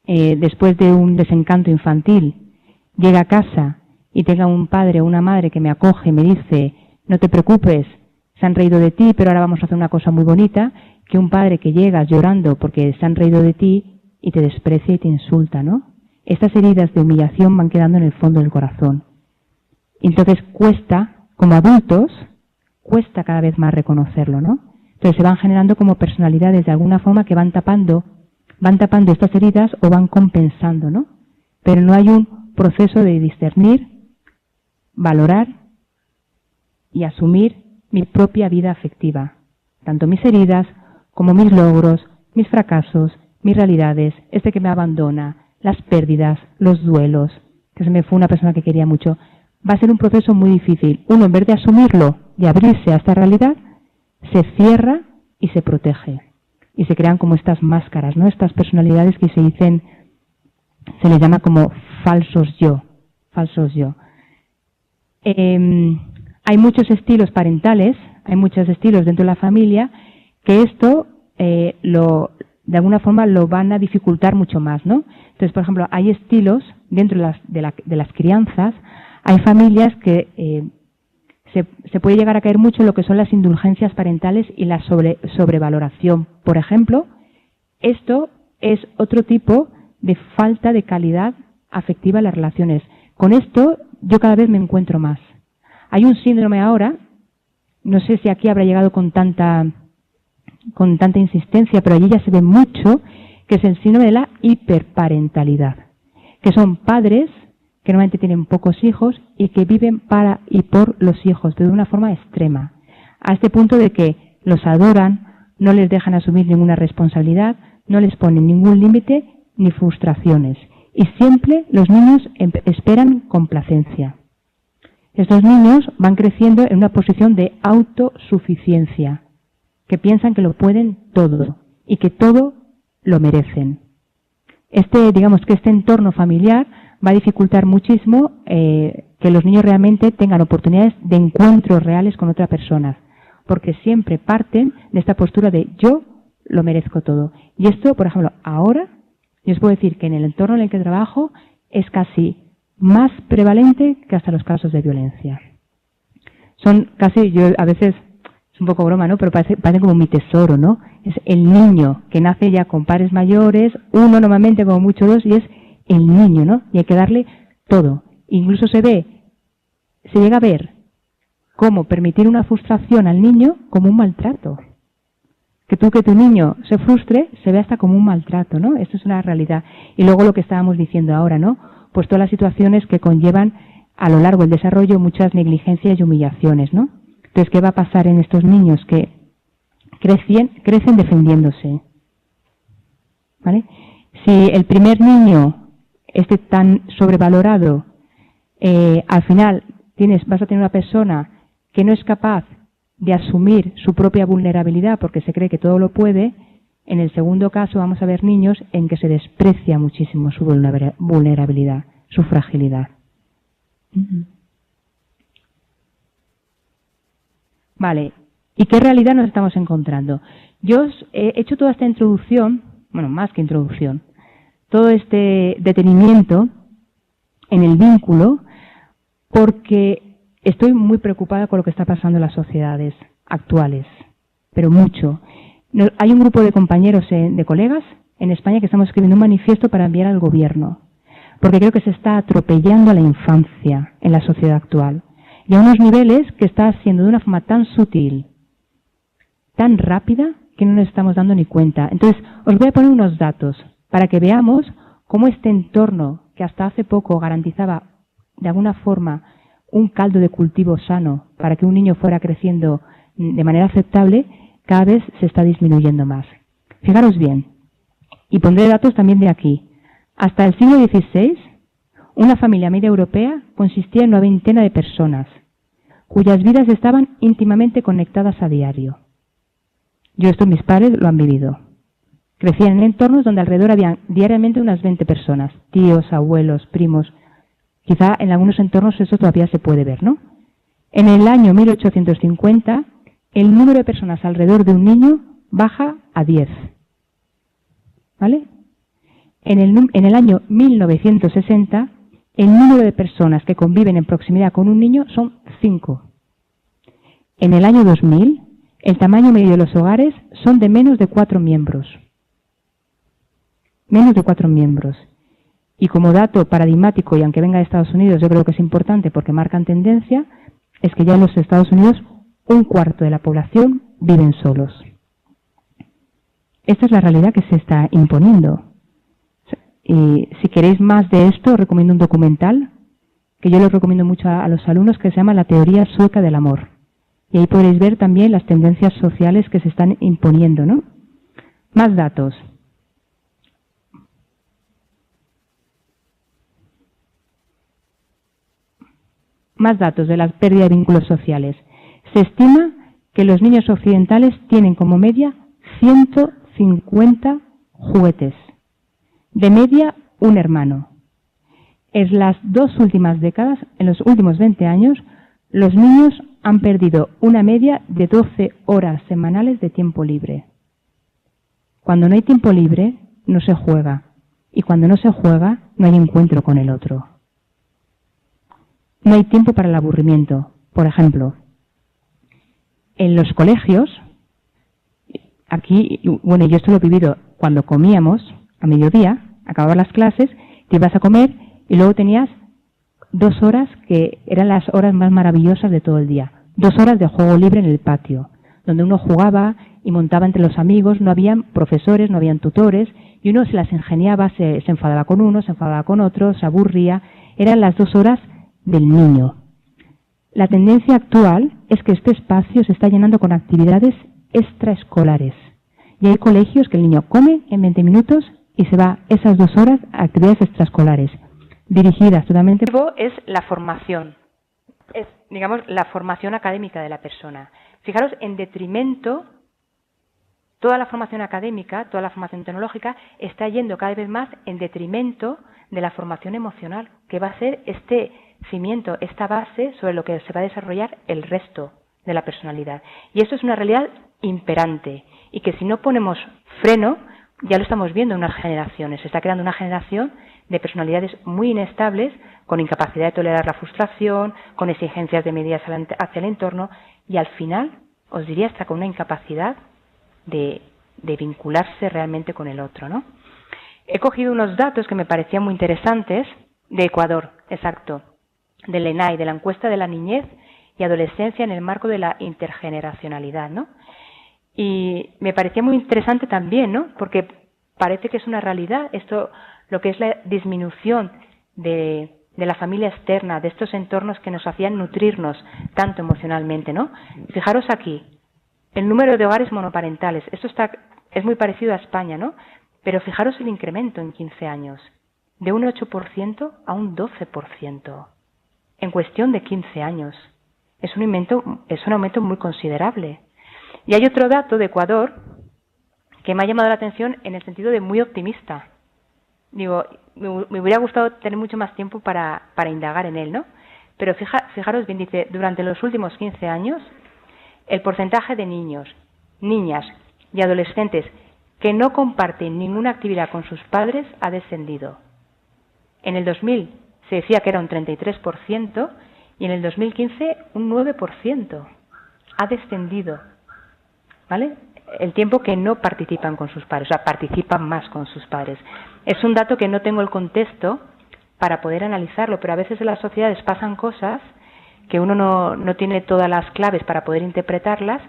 después de un desencanto infantil, llegue a casa y tenga un padre o una madre que me acoge y me dice, no te preocupes, se han reído de ti, pero ahora vamos a hacer una cosa muy bonita, que un padre que llega llorando porque se han reído de ti y te desprecia y te insulta, ¿no? Estas heridas de humillación van quedando en el fondo del corazón. Entonces cuesta, como adultos, cuesta cada vez más reconocerlo, ¿no? Entonces se van generando como personalidades de alguna forma que van tapando estas heridas o van compensando, ¿no? Pero no hay un proceso de discernir, valorar y asumir mi propia vida afectiva, tanto mis heridas como mis logros, mis fracasos, mis realidades, que me abandona, las pérdidas, los duelos, que se me fue una persona que quería mucho. Va a ser un proceso muy difícil. Uno, en vez de asumirlo, de abrirse a esta realidad, se cierra y se protege. Y se crean como estas máscaras, ¿no? Estas personalidades que se dicen, se les llama como falsos yo. Falsos yo. Hay muchos estilos parentales, hay muchos estilos dentro de la familia, que esto de alguna forma lo van a dificultar mucho más, ¿no? Entonces, por ejemplo, hay estilos dentro de las crianzas, hay familias que se puede llegar a caer mucho en lo que son las indulgencias parentales y la sobrevaloración. Por ejemplo, esto es otro tipo de falta de calidad afectiva en las relaciones. Con esto yo cada vez me encuentro más. Hay un síndrome ahora, no sé si aquí habrá llegado con tanta insistencia, pero allí ya se ve mucho, que es el síndrome de la hiperparentalidad, que son padres que normalmente tienen pocos hijos y que viven para y por los hijos, pero de una forma extrema, a este punto de que los adoran, no les dejan asumir ninguna responsabilidad, no les ponen ningún límite ni frustraciones. Y siempre los niños esperan complacencia. Estos niños van creciendo en una posición de autosuficiencia, que piensan que lo pueden todo y que todo lo merecen. Digamos que este entorno familiar va a dificultar muchísimo que los niños realmente tengan oportunidades de encuentros reales con otra persona, porque siempre parten de esta postura de yo lo merezco todo. Y esto, por ejemplo, ahora, yo os puedo decir que en el entorno en el que trabajo es casi más prevalente que hasta los casos de violencia. Son casi, yo a veces, es un poco broma, ¿no? Pero parece como mi tesoro, ¿no? Es el niño que nace ya con pares mayores, uno normalmente como mucho dos, y es el niño, ¿no? Y hay que darle todo. Incluso se llega a ver cómo permitir una frustración al niño como un maltrato. Que tu niño se frustre, se ve hasta como un maltrato, ¿no? Esto es una realidad. Y luego lo que estábamos diciendo ahora, ¿no? Pues todas las situaciones que conllevan a lo largo del desarrollo muchas negligencias y humillaciones, ¿no? Entonces, ¿qué va a pasar en estos niños que crecen defendiéndose? ¿Vale? Si el primer niño esté tan sobrevalorado, al final vas a tener una persona que no es capaz de asumir su propia vulnerabilidad porque se cree que todo lo puede. En el segundo caso vamos a ver niños en que se desprecia muchísimo su vulnerabilidad, su fragilidad. Vale, ¿y qué realidad nos estamos encontrando? Yo os he hecho toda esta introducción, bueno, más que introducción, todo este detenimiento en el vínculo porque estoy muy preocupada con lo que está pasando en las sociedades actuales, pero mucho. Hay un grupo de compañeros, de colegas en España que estamos escribiendo un manifiesto para enviar al gobierno, porque creo que se está atropellando a la infancia en la sociedad actual y a unos niveles que está haciendo de una forma tan sutil, tan rápida, que no nos estamos dando ni cuenta. Entonces, os voy a poner unos datos para que veamos cómo este entorno que hasta hace poco garantizaba de alguna forma un caldo de cultivo sano para que un niño fuera creciendo de manera aceptable, cada vez se está disminuyendo más. Fijaros bien, y pondré datos también de aquí. Hasta el siglo XVI, una familia media europea consistía en una veintena de personas, cuyas vidas estaban íntimamente conectadas a diario. Mis padres lo han vivido. Crecían en entornos donde alrededor habían diariamente unas 20 personas, tíos, abuelos, primos. Quizá en algunos entornos eso todavía se puede ver, ¿no? En el año 1850, el número de personas alrededor de un niño baja a 10. ¿Vale? En el año 1960, el número de personas que conviven en proximidad con un niño son 5. En el año 2000, el tamaño medio de los hogares son de menos de 4 miembros. Menos de 4 miembros. Y como dato paradigmático, y aunque venga de Estados Unidos, yo creo que es importante porque marcan tendencia, es que ya en los Estados Unidos 1/4 de la población viven solos. Esta es la realidad que se está imponiendo. Y si queréis más de esto, os recomiendo un documental, que yo lo recomiendo mucho a los alumnos, que se llama La teoría sueca del amor. Y ahí podréis ver también las tendencias sociales que se están imponiendo, ¿no? Más datos. Más datos de la pérdida de vínculos sociales. Se estima que los niños occidentales tienen como media 150 juguetes. De media, un hermano. En las 2 últimas décadas, en los últimos 20 años, los niños han perdido una media de 12 horas semanales de tiempo libre. Cuando no hay tiempo libre, no se juega. Y cuando no se juega, no hay encuentro con el otro. No hay tiempo para el aburrimiento. Por ejemplo, en los colegios, aquí, bueno, yo esto lo he vivido cuando comíamos a mediodía, acababan las clases, te ibas a comer y luego tenías 2 horas que eran las horas más maravillosas de todo el día. 2 horas de juego libre en el patio, donde uno jugaba y montaba entre los amigos, no habían profesores, no habían tutores, y uno se las ingeniaba, se enfadaba con uno, se enfadaba con otro, se aburría. Eran las 2 horas del niño. La tendencia actual es que este espacio se está llenando con actividades extraescolares. Y hay colegios que el niño come en 20 minutos y se va esas 2 horas a actividades extraescolares, dirigidas totalmente. Es la formación, es, digamos, la formación académica de la persona. Fijaros, en detrimento, toda la formación académica, toda la formación tecnológica está yendo cada vez más en detrimento de la formación emocional, que va a ser este cimiento, esta base sobre lo que se va a desarrollar el resto de la personalidad. Y esto es una realidad imperante y que si no ponemos freno, ya lo estamos viendo en unas generaciones. Se está creando una generación de personalidades muy inestables, con incapacidad de tolerar la frustración, con exigencias de medidas hacia el entorno y al final, os diría, hasta con una incapacidad de vincularse realmente con el otro, ¿no? He cogido unos datos que me parecían muy interesantes de Ecuador, exacto, del ENAI, de la encuesta de la niñez y adolescencia en el marco de la intergeneracionalidad, ¿no? Y me parecía muy interesante también, ¿no? Porque parece que es una realidad esto, lo que es la disminución de la familia externa, de estos entornos que nos hacían nutrirnos tanto emocionalmente, ¿no? Fijaros aquí, el número de hogares monoparentales, esto es muy parecido a España, ¿no? Pero fijaros el incremento en 15 años, de un 8% a un 12%, en cuestión de 15 años. Es un aumento muy considerable. Y hay otro dato de Ecuador que me ha llamado la atención en el sentido de muy optimista. Digo, me hubiera gustado tener mucho más tiempo para indagar en él, ¿no? Pero fijaros bien, dice, durante los últimos 15 años, el porcentaje de niños, niñas y adolescentes que no comparten ninguna actividad con sus padres ha descendido. En el 2000 se decía que era un 33% y en el 2015 un 9%. Ha descendido, ¿vale? El tiempo que no participan con sus padres, o sea, participan más con sus padres. Es un dato que no tengo el contexto para poder analizarlo, pero a veces en las sociedades pasan cosas que uno no tiene todas las claves para poder interpretarlas,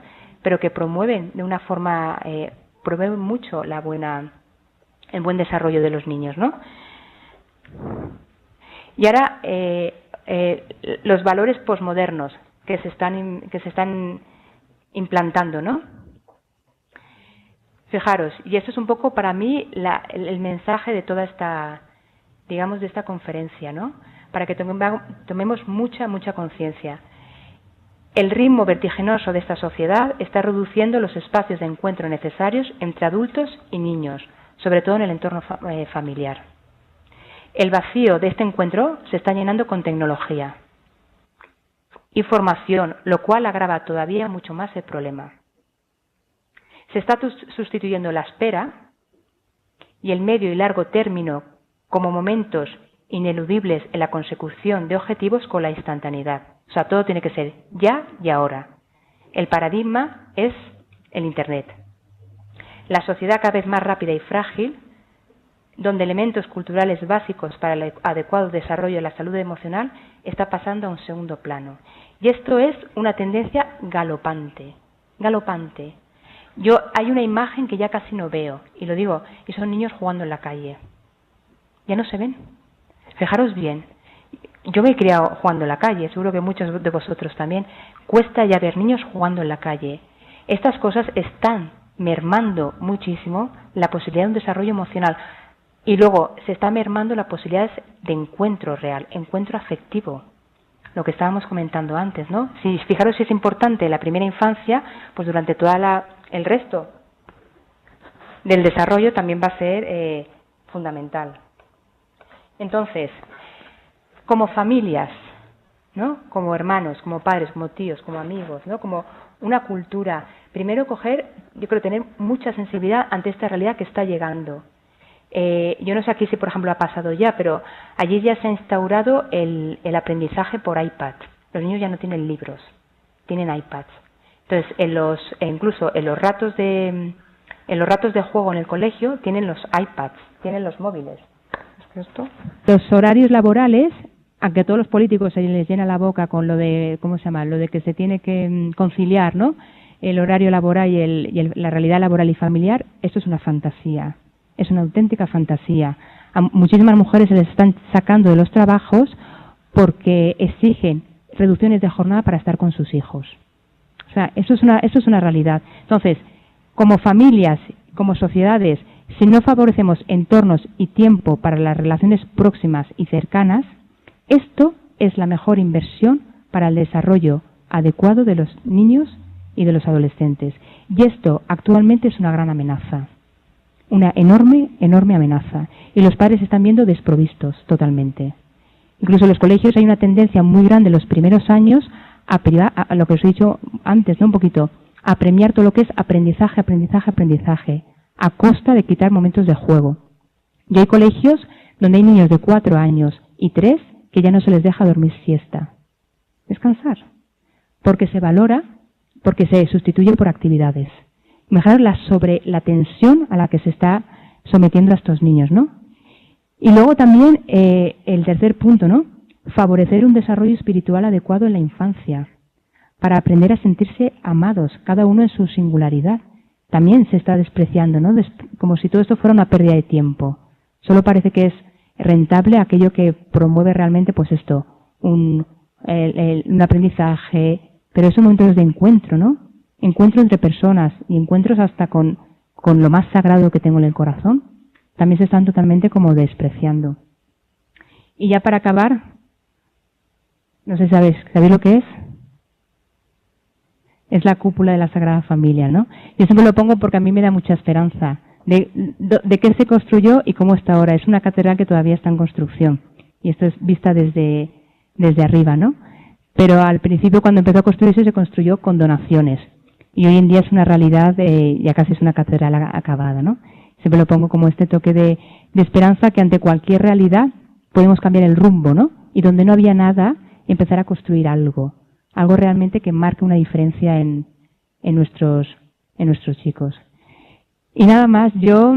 pero que promueven de una forma, promueven mucho el buen desarrollo de los niños, ¿no? Y ahora los valores posmodernos que se están implantando, ¿no? Fijaros, y esto es un poco para mí el mensaje de toda esta, digamos, de esta conferencia, ¿no? Para que tomemos mucha conciencia. El ritmo vertiginoso de esta sociedad está reduciendo los espacios de encuentro necesarios entre adultos y niños, sobre todo en el entorno familiar. El vacío de este encuentro se está llenando con tecnología y formación, lo cual agrava todavía mucho más el problema. Se está sustituyendo la espera y el medio y largo término como momentos ineludibles en la consecución de objetivos con la instantaneidad. O sea, todo tiene que ser ya y ahora. El paradigma es el Internet. La sociedad cada vez más rápida y frágil, donde elementos culturales básicos para el adecuado desarrollo de la salud emocional está pasando a un segundo plano. Y esto es una tendencia galopante. Hay una imagen que ya casi no veo, y lo digo, y son niños jugando en la calle. Ya no se ven. Fijaros bien, yo me he criado jugando en la calle, seguro que muchos de vosotros también. Cuesta ya ver niños jugando en la calle. Estas cosas están mermando muchísimo la posibilidad de un desarrollo emocional. Y luego se está mermando la posibilidad de encuentro real, encuentro afectivo. Lo que estábamos comentando antes, ¿no? Fijaros si es importante la primera infancia, pues durante toda el resto del desarrollo también va a ser fundamental. Entonces, como familias, ¿no? Como hermanos, como padres, como tíos, como amigos, ¿no? Como una cultura. Primero yo creo tener mucha sensibilidad ante esta realidad que está llegando. Yo no sé aquí si, por ejemplo, ha pasado ya, pero allí ya se ha instaurado el aprendizaje por iPad. Los niños ya no tienen libros, tienen iPads. Entonces, incluso en los ratos de juego en el colegio tienen los iPads, tienen los móviles. ¿Esto? Los horarios laborales, aunque a todos los políticos se les llena la boca con lo de, ¿cómo se llama? Lo de que se tiene que conciliar, ¿no? El horario laboral y la realidad laboral y familiar, esto es una fantasía. es una auténtica fantasía. A muchísimas mujeres se les están sacando de los trabajos porque exigen reducciones de jornada para estar con sus hijos. O sea, eso es una realidad. Entonces, como familias, como sociedades, si no favorecemos entornos y tiempo para las relaciones próximas y cercanas, esto es la mejor inversión para el desarrollo adecuado de los niños y de los adolescentes. Y esto actualmente es una gran amenaza, una enorme, enorme amenaza. Y los padres se están viendo desprovistos totalmente. Incluso en los colegios hay una tendencia muy grande en los primeros años a lo que os he dicho antes, ¿no? Un poquito, a premiar todo lo que es aprendizaje, aprendizaje, aprendizaje, a costa de quitar momentos de juego. Y hay colegios donde hay niños de 4 años y 3 que ya no se les deja dormir siesta, descansar, porque se valora, porque se sustituye por actividades. Imaginaos sobre la tensión a la que se está sometiendo a estos niños, ¿no? Y luego también el tercer punto, ¿no? Favorecer un desarrollo espiritual adecuado en la infancia, para aprender a sentirse amados, cada uno en su singularidad. También se está despreciando, ¿no? Como si todo esto fuera una pérdida de tiempo. Solo parece que es rentable aquello que promueve realmente, pues esto, un aprendizaje, pero son momentos de encuentro, ¿no? Encuentro entre personas y encuentros hasta con lo más sagrado que tengo en el corazón. También se están totalmente como despreciando. Y ya para acabar, no sé si sabéis lo que es. Es la cúpula de la Sagrada Familia, ¿no? Yo siempre lo pongo porque a mí me da mucha esperanza de qué se construyó y cómo está ahora. Es una catedral que todavía está en construcción. Y esto es vista desde arriba, ¿no? Pero al principio, cuando empezó a construirse, se construyó con donaciones. Y hoy en día es una realidad, ya casi es una catedral acabada, ¿no? Siempre lo pongo como este toque de esperanza que ante cualquier realidad podemos cambiar el rumbo, ¿no? Y donde no había nada, empezar a construir algo realmente que marque una diferencia en nuestros chicos. Y nada más, yo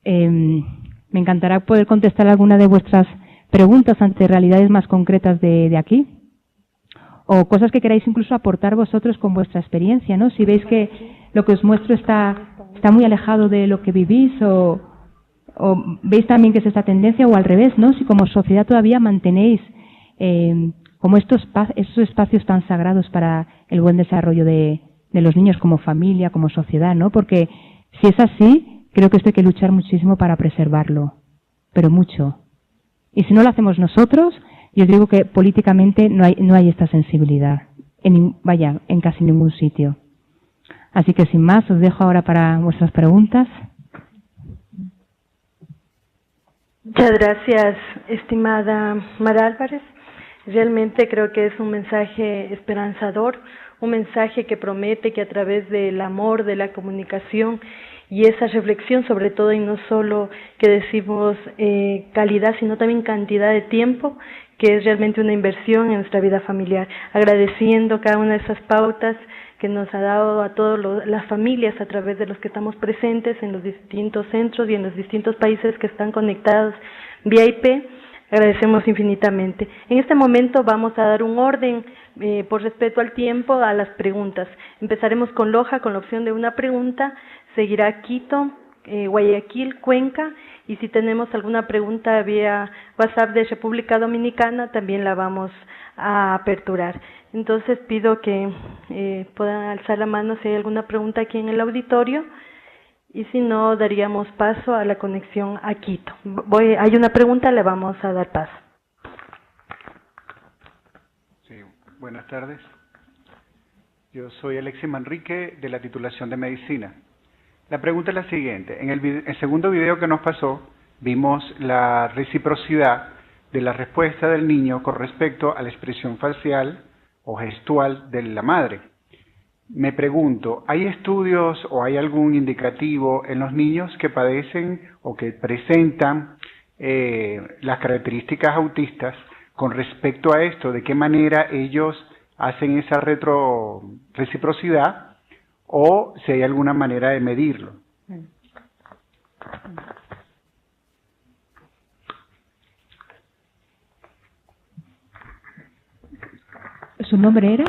me encantará poder contestar alguna de vuestras preguntas ante realidades más concretas de aquí, o cosas que queráis incluso aportar vosotros con vuestra experiencia, ¿no? Si veis que lo que os muestro está muy alejado de lo que vivís, o veis también que es esta tendencia, o al revés, ¿no? Si como sociedad todavía mantenéis como estos espacios tan sagrados para el buen desarrollo de los niños como familia, como sociedad, ¿no? Porque si es así, creo que esto hay que luchar muchísimo para preservarlo, pero mucho. Y si no lo hacemos nosotros, yo digo que políticamente no hay esta sensibilidad, en casi ningún sitio. Así que sin más, os dejo ahora para vuestras preguntas. Muchas gracias, estimada Mara Álvarez. Realmente creo que es un mensaje esperanzador, un mensaje que promete que a través del amor, de la comunicación y esa reflexión, sobre todo, y no solo que decimos calidad, sino también cantidad de tiempo, que es realmente una inversión en nuestra vida familiar. Agradeciendo cada una de esas pautas que nos ha dado a todas las familias a través de los que estamos presentes en los distintos centros y en los distintos países que están conectados vía IP. Agradecemos infinitamente. En este momento vamos a dar un orden, por respeto al tiempo, a las preguntas. Empezaremos con Loja, con la opción de una pregunta, seguirá Quito, Guayaquil, Cuenca, y si tenemos alguna pregunta vía WhatsApp de República Dominicana, también la vamos a aperturar. Entonces pido que puedan alzar la mano si hay alguna pregunta aquí en el auditorio, y si no, daríamos paso a la conexión a Quito. Hay una pregunta, le vamos a dar paso. Sí, buenas tardes. Yo soy Alexis Manrique, de la titulación de Medicina. La pregunta es la siguiente. En el segundo video que nos pasó, vimos la reciprocidad de la respuesta del niño con respecto a la expresión facial o gestual de la madre. Me pregunto, ¿hay estudios o hay algún indicativo en los niños que padecen o que presentan las características autistas con respecto a esto? ¿De qué manera ellos hacen esa reciprocidad o si hay alguna manera de medirlo? ¿Su nombre era?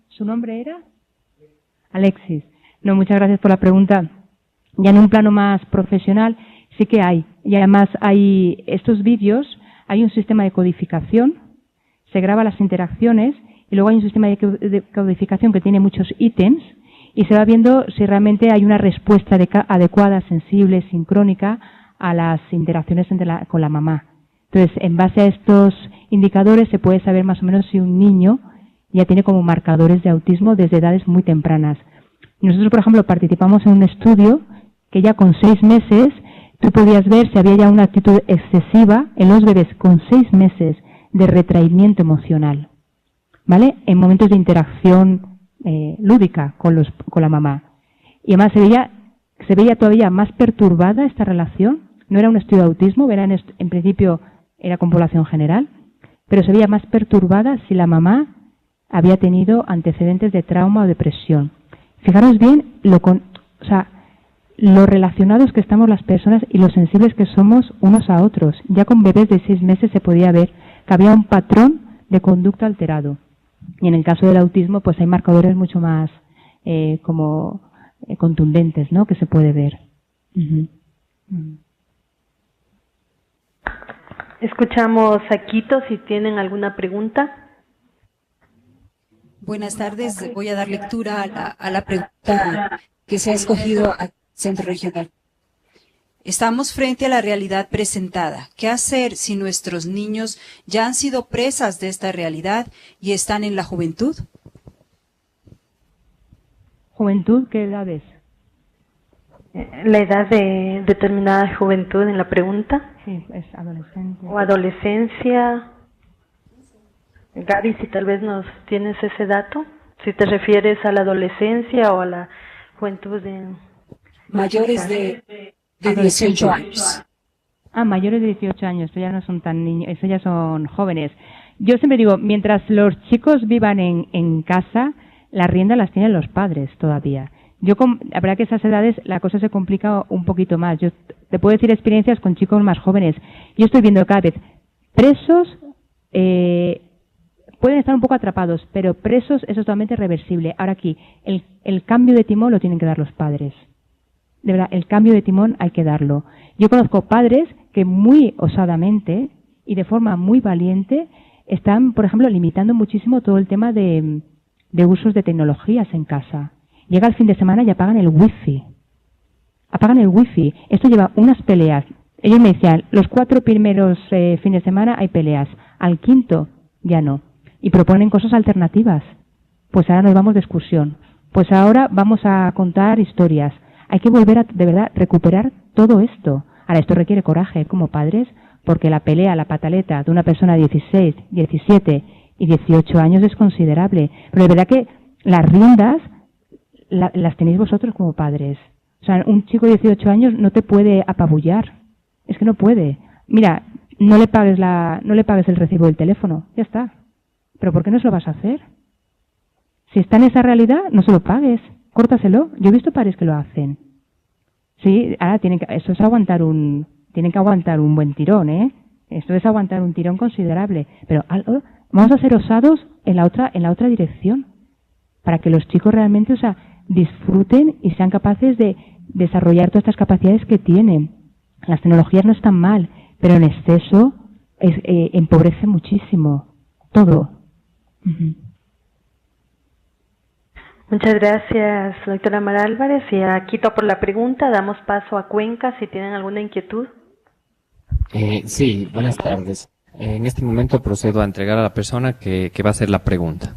¿Su nombre era? Alexis. No, muchas gracias por la pregunta. Ya en un plano más profesional sí que hay. Y además hay estos vídeos, hay un sistema de codificación, se graba las interacciones y luego hay un sistema de codificación que tiene muchos ítems y se va viendo si realmente hay una respuesta adecuada, sensible, sincrónica a las interacciones con la mamá. Entonces, en base a estos indicadores se puede saber más o menos si un niño ya tiene como marcadores de autismo desde edades muy tempranas. Nosotros, por ejemplo, participamos en un estudio que ya con 6 meses tú podías ver si había ya una actitud excesiva en los bebés con 6 meses de retraimiento emocional, ¿vale? En momentos de interacción lúdica con la mamá. Y además se veía todavía más perturbada esta relación. No era un estudio de autismo, en principio era con población general, pero se veía más perturbada si la mamá había tenido antecedentes de trauma o depresión. Fijaros bien lo relacionados que estamos las personas y lo sensibles que somos unos a otros. Ya con bebés de 6 meses se podía ver que había un patrón de conducta alterado. Y en el caso del autismo, pues hay marcadores mucho más contundentes, ¿no? Que se puede ver. Escuchamos a Quito si tienen alguna pregunta. Buenas tardes. Voy a dar lectura a la pregunta que se ha escogido al Centro Regional. Estamos frente a la realidad presentada. ¿Qué hacer si nuestros niños ya han sido presas de esta realidad y están en la juventud? ¿Juventud? ¿Qué edad es? La edad de determinada juventud en la pregunta. Sí, es adolescente. O adolescencia. Gaby, si tal vez nos tienes ese dato, si te refieres a la adolescencia o a la juventud de... Mayores de 18 años. Mayores de 18 años, eso ya no son tan niños, eso ya son jóvenes. Yo siempre digo, mientras los chicos vivan en casa, la rienda las tienen los padres todavía. La verdad que esas edades la cosa se complica un poquito más. Yo te puedo decir experiencias con chicos más jóvenes. Yo estoy viendo cada vez presos, pueden estar un poco atrapados, pero presos es totalmente reversible. Ahora aquí, el cambio de timón lo tienen que dar los padres. De verdad, el cambio de timón hay que darlo. Yo conozco padres que muy osadamente y de forma muy valiente están, por ejemplo, limitando muchísimo todo el tema de usos de tecnologías en casa. Llega el fin de semana y apagan el wifi. Apagan el wifi. Esto lleva unas peleas. Ellos me decían, los 4 primeros fines de semana hay peleas. Al quinto, ya no. Y proponen cosas alternativas. Pues ahora nos vamos de excursión. Pues ahora vamos a contar historias. Hay que volver a, de verdad, recuperar todo esto. Ahora, esto requiere coraje como padres, porque la pelea, la pataleta de una persona de 16, 17 y 18 años es considerable. Pero de verdad que las riendas las tenéis vosotros como padres. O sea, un chico de 18 años no te puede apabullar. Es que no puede. Mira, no le pagues el recibo del teléfono. Ya está. ¿Pero por qué no se lo vas a hacer? Si está en esa realidad, no se lo pagues. Córtaselo. Yo he visto padres que lo hacen. Sí, ahora tienen que aguantar un buen tirón, ¿eh? Esto es aguantar un tirón considerable. Pero vamos a ser osados en la otra dirección. Para que los chicos realmente, disfruten y sean capaces de desarrollar todas estas capacidades que tienen. Las tecnologías no están mal, pero en exceso empobrece muchísimo todo. Muchas gracias, doctora Mara Álvarez, y a Quito por la pregunta. Damos paso a Cuenca si tienen alguna inquietud. Sí, buenas tardes. En este momento procedo a entregar a la persona que va a hacer la pregunta.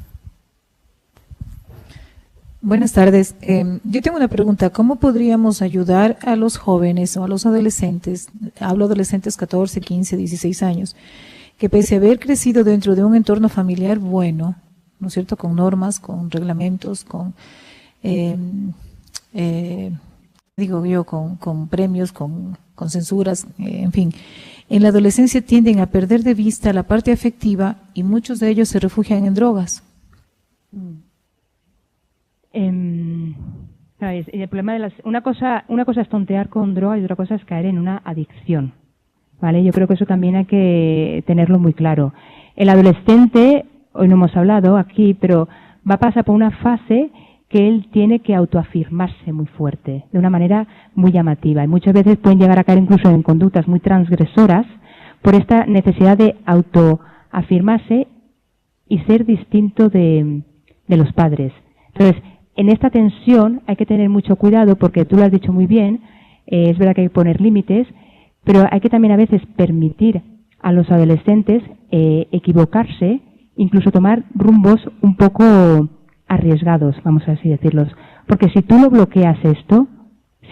Buenas tardes. Yo tengo una pregunta. ¿Cómo podríamos ayudar a los jóvenes o a los adolescentes, hablo adolescentes 14, 15, 16 años, que pese a haber crecido dentro de un entorno familiar bueno, ¿no es cierto?, con normas, con reglamentos, con premios, con censuras, en fin, en la adolescencia tienden a perder de vista la parte afectiva y muchos de ellos se refugian en drogas? El problema de una cosa es tontear con droga y otra cosa es caer en una adicción, ¿vale? Yo creo que eso también hay que tenerlo muy claro. El adolescente, hoy no hemos hablado aquí, pero va a pasar por una fase que él tiene que autoafirmarse muy fuerte, de una manera muy llamativa. Y muchas veces pueden llegar a caer incluso en conductas muy transgresoras por esta necesidad de autoafirmarse y ser distinto de los padres. Entonces, en esta tensión hay que tener mucho cuidado porque tú lo has dicho muy bien, es verdad que hay que poner límites, pero hay que también a veces permitir a los adolescentes equivocarse, incluso tomar rumbos un poco arriesgados, vamos a así decirlos. Porque si tú lo bloqueas esto,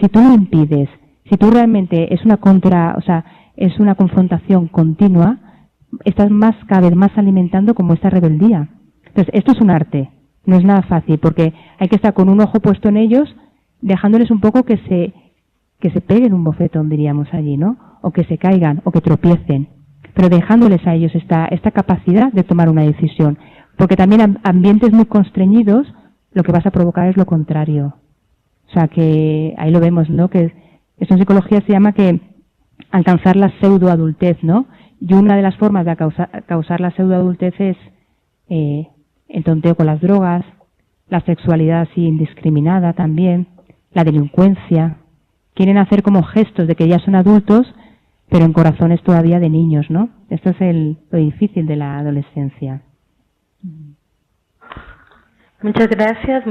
si tú lo impides, si tú realmente es una confrontación continua, estás cada vez más alimentando como esta rebeldía. Entonces, esto es un arte, no es nada fácil, porque hay que estar con un ojo puesto en ellos, dejándoles un poco que se peguen un bofetón, diríamos allí, ¿no? O que se caigan, o que tropiecen, pero dejándoles a ellos esta capacidad de tomar una decisión. Porque también ambientes muy constreñidos, lo que vas a provocar es lo contrario. O sea, que ahí lo vemos, ¿no? Que esto en psicología se llama que alcanzar la pseudoadultez, ¿no? Y una de las formas de causar la pseudoadultez es el tonteo con las drogas, la sexualidad así indiscriminada también, la delincuencia. Quieren hacer como gestos de que ya son adultos, pero en corazones todavía de niños, ¿no? Esto es lo difícil de la adolescencia. Muchas gracias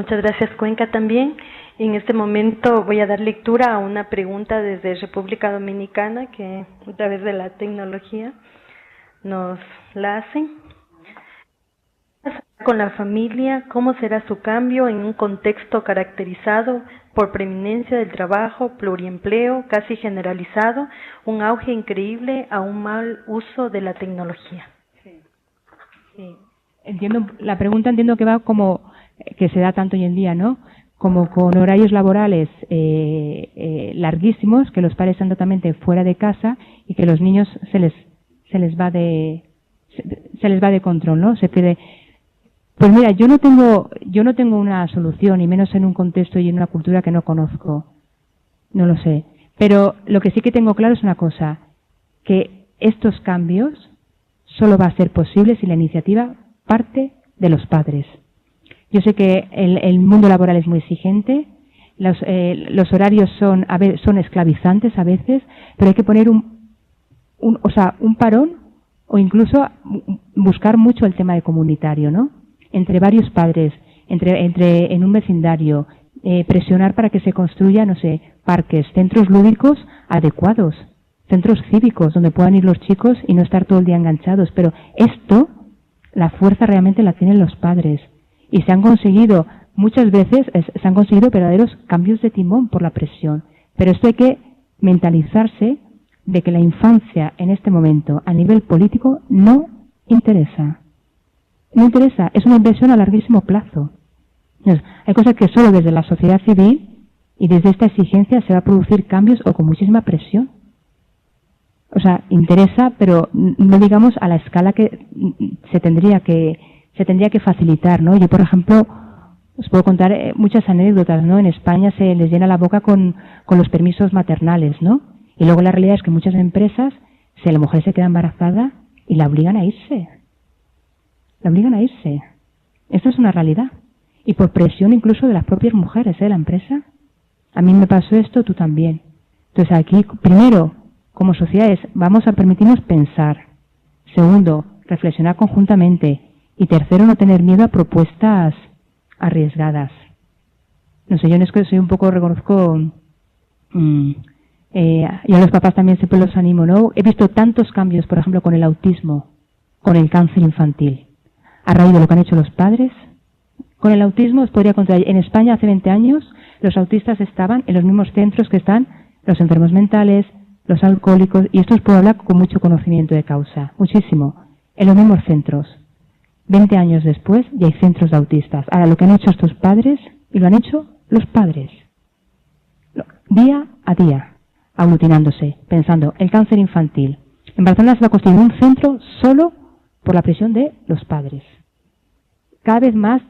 Cuenca también. En este momento voy a dar lectura a una pregunta desde República Dominicana que a través de la tecnología nos la hacen. Con la familia, ¿cómo será su cambio en un contexto caracterizado por preeminencia del trabajo, pluriempleo casi generalizado, un auge increíble a un mal uso de la tecnología? Sí. La pregunta entiendo que va como que se da tanto hoy en día, ¿no? Como con horarios laborales larguísimos, que los padres están totalmente fuera de casa y que los niños se les va de control, ¿no? Se pierde. Pues mira, yo no tengo una solución, y menos en un contexto y en una cultura que no conozco. No lo sé. Pero lo que sí que tengo claro es una cosa, que estos cambios solo va a ser posible si la iniciativa parte de los padres. Yo sé que el mundo laboral es muy exigente, los horarios son esclavizantes a veces, pero hay que poner un parón o incluso buscar mucho el tema de comunitario, ¿no? Entre varios padres, en un vecindario, presionar para que se construya, no sé, parques, centros lúdicos adecuados, centros cívicos donde puedan ir los chicos y no estar todo el día enganchados. Pero esto, la fuerza realmente la tienen los padres. Y se han conseguido, muchas veces, se han conseguido verdaderos cambios de timón por la presión. Pero esto hay que mentalizarse de que la infancia en este momento, a nivel político, no interesa. No interesa, es una inversión a larguísimo plazo. Entonces, hay cosas que solo desde la sociedad civil y desde esta exigencia se va a producir cambios o con muchísima presión. O sea, interesa, pero no digamos a la escala que se tendría que facilitar, ¿no? Yo, por ejemplo, os puedo contar muchas anécdotas, ¿no? En España se les llena la boca con los permisos maternales, ¿no? Y luego la realidad es que muchas empresas, si la mujer se queda embarazada y la obligan a irse. La obligan a irse. Esto es una realidad. Y por presión incluso de las propias mujeres, de la empresa. A mí me pasó esto, tú también. Entonces aquí, primero, como sociedades, vamos a permitirnos pensar. Segundo, reflexionar conjuntamente. Y tercero, no tener miedo a propuestas arriesgadas. No sé, yo en esto soy un poco, reconozco, y a los papás también siempre los animo, ¿no? He visto tantos cambios, por ejemplo, con el autismo, con el cáncer infantil, a raíz de lo que han hecho los padres. Con el autismo os podría contar, en España hace 20 años los autistas estaban en los mismos centros que están los enfermos mentales, los alcohólicos, y esto os puedo hablar con mucho conocimiento de causa, muchísimo, en los mismos centros. 20 años después ya hay centros de autistas. Ahora, lo que han hecho estos padres, y lo han hecho los padres, día a día, aglutinándose, pensando, el cáncer infantil. En Barcelona se va a construir un centro solo por la presión de los padres. Cada vez más,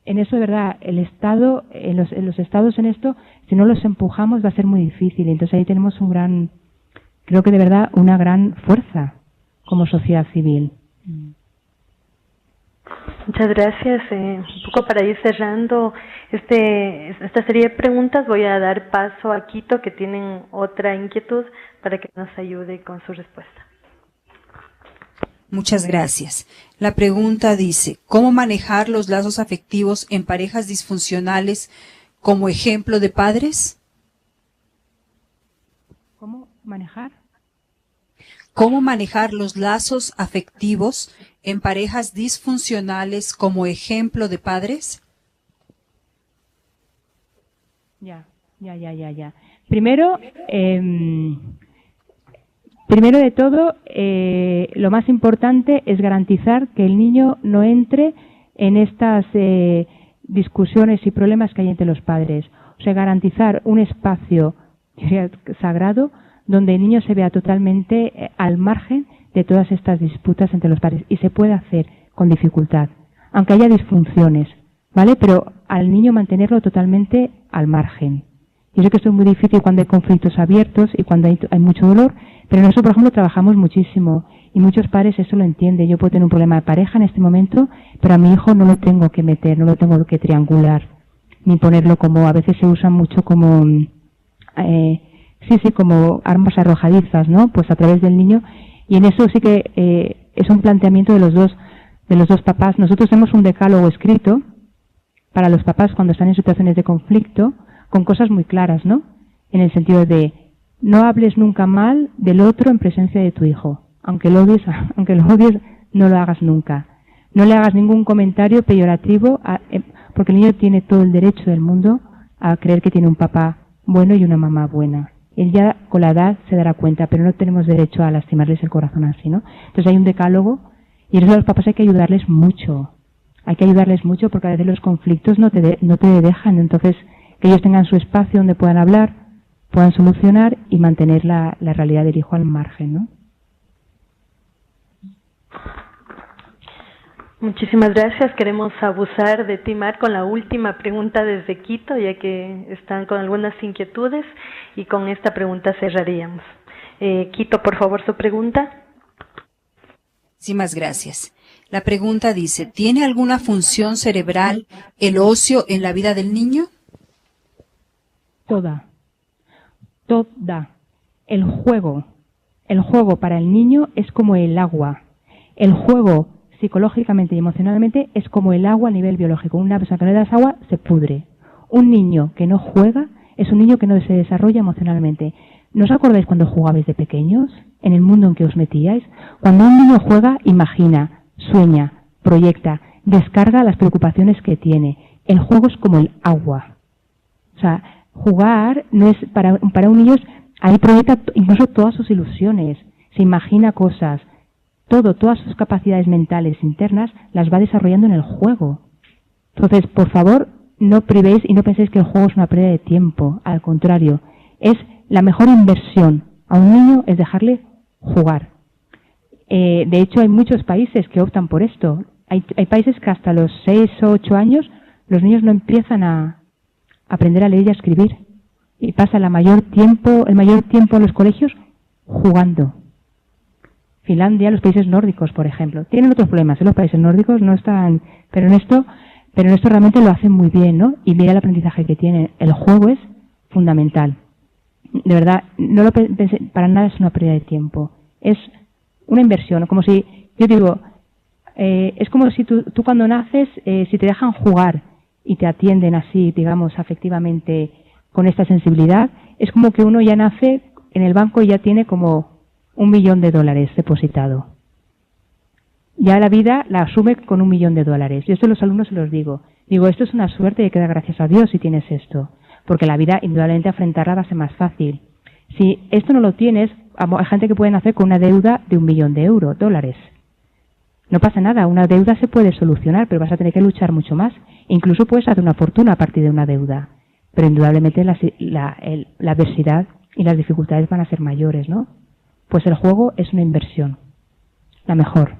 en eso de verdad, el Estado, en los estados en esto, si no los empujamos va a ser muy difícil. Entonces ahí tenemos creo que de verdad, una gran fuerza como sociedad civil. Muchas gracias. Un poco para ir cerrando esta serie de preguntas, voy a dar paso a Quito, que tienen otra inquietud, para que nos ayude con su respuesta. Muchas gracias. La pregunta dice, ¿cómo manejar los lazos afectivos en parejas disfuncionales como ejemplo de padres? ¿Cómo manejar? ¿Cómo manejar los lazos afectivos en parejas disfuncionales como ejemplo de padres? Ya. Primero de todo, lo más importante es garantizar que el niño no entre en estas discusiones y problemas que hay entre los padres. O sea, garantizar un espacio sagrado donde el niño se vea totalmente al margen de todas estas disputas entre los padres. Y se puede hacer con dificultad, aunque haya disfunciones, ¿vale? Pero al niño mantenerlo totalmente al margen. Yo sé que esto es muy difícil cuando hay conflictos abiertos y cuando hay mucho dolor, pero nosotros, por ejemplo, trabajamos muchísimo y muchos padres eso lo entienden. Yo puedo tener un problema de pareja en este momento, pero a mi hijo no lo tengo que meter, no lo tengo que triangular, ni ponerlo como, a veces se usan mucho como, como armas arrojadizas, ¿no? Pues a través del niño, y en eso sí que es un planteamiento de los dos papás. Nosotros tenemos un decálogo escrito para los papás cuando están en situaciones de conflicto, con cosas muy claras, ¿no? En el sentido de no hables nunca mal del otro en presencia de tu hijo. Aunque lo odies, no lo hagas nunca. No le hagas ningún comentario peyorativo, porque el niño tiene todo el derecho del mundo a creer que tiene un papá bueno y una mamá buena. Él ya con la edad se dará cuenta, pero no tenemos derecho a lastimarles el corazón así, ¿no? Entonces hay un decálogo y a los papás hay que ayudarles mucho. Hay que ayudarles mucho porque a veces los conflictos no te dejan. Entonces, que ellos tengan su espacio donde puedan hablar, puedan solucionar y mantener la realidad del hijo al margen, ¿no? Muchísimas gracias. Queremos abusar de ti, Mar, con la última pregunta desde Quito, ya que están con algunas inquietudes, y con esta pregunta cerraríamos. Quito, por favor, su pregunta. Muchísimas gracias. La pregunta dice, ¿tiene alguna función cerebral el ocio en la vida del niño? Toda. El juego para el niño es como el agua. El juego psicológicamente y emocionalmente es como el agua a nivel biológico. Una persona que no le das agua se pudre. Un niño que no juega es un niño que no se desarrolla emocionalmente. ¿No os acordáis cuando jugabais de pequeños? En el mundo en que os metíais. Cuando un niño juega, imagina, sueña, proyecta, descarga las preocupaciones que tiene. El juego es como el agua. O sea, jugar no es para un niño, ahí proyecta incluso todas sus ilusiones, se imagina cosas, todas sus capacidades mentales internas las va desarrollando en el juego. Entonces, por favor, no privéis y no penséis que el juego es una pérdida de tiempo. Al contrario, es la mejor inversión a un niño es dejarle jugar. De hecho, hay muchos países que optan por esto. Hay países que hasta los 6 o 8 años los niños no empiezan a aprender a leer y a escribir. Y pasa el mayor tiempo en los colegios jugando. Finlandia, los países nórdicos, por ejemplo. Tienen otros problemas, los países nórdicos no están, pero en esto realmente lo hacen muy bien, ¿no? Y mira el aprendizaje que tienen. El juego es fundamental. De verdad, no lo pensé, para nada es una pérdida de tiempo. Es una inversión, como si, yo digo, es como si tú cuando naces, si te dejan jugar y te atienden así, digamos, afectivamente, con esta sensibilidad, es como que uno ya nace en el banco y ya tiene como $1 millón depositado. Ya la vida la asume con $1 millón. Yo esto a los alumnos se los digo. Digo, esto es una suerte y hay que dar gracias a Dios si tienes esto. Porque la vida, indudablemente, afrontarla va a ser más fácil. Si esto no lo tienes, hay gente que puede nacer con una deuda de $1 millón. No pasa nada, una deuda se puede solucionar, pero vas a tener que luchar mucho más. Incluso puedes hacer una fortuna a partir de una deuda. Pero indudablemente la adversidad y las dificultades van a ser mayores, ¿no? Pues el juego es una inversión, la mejor.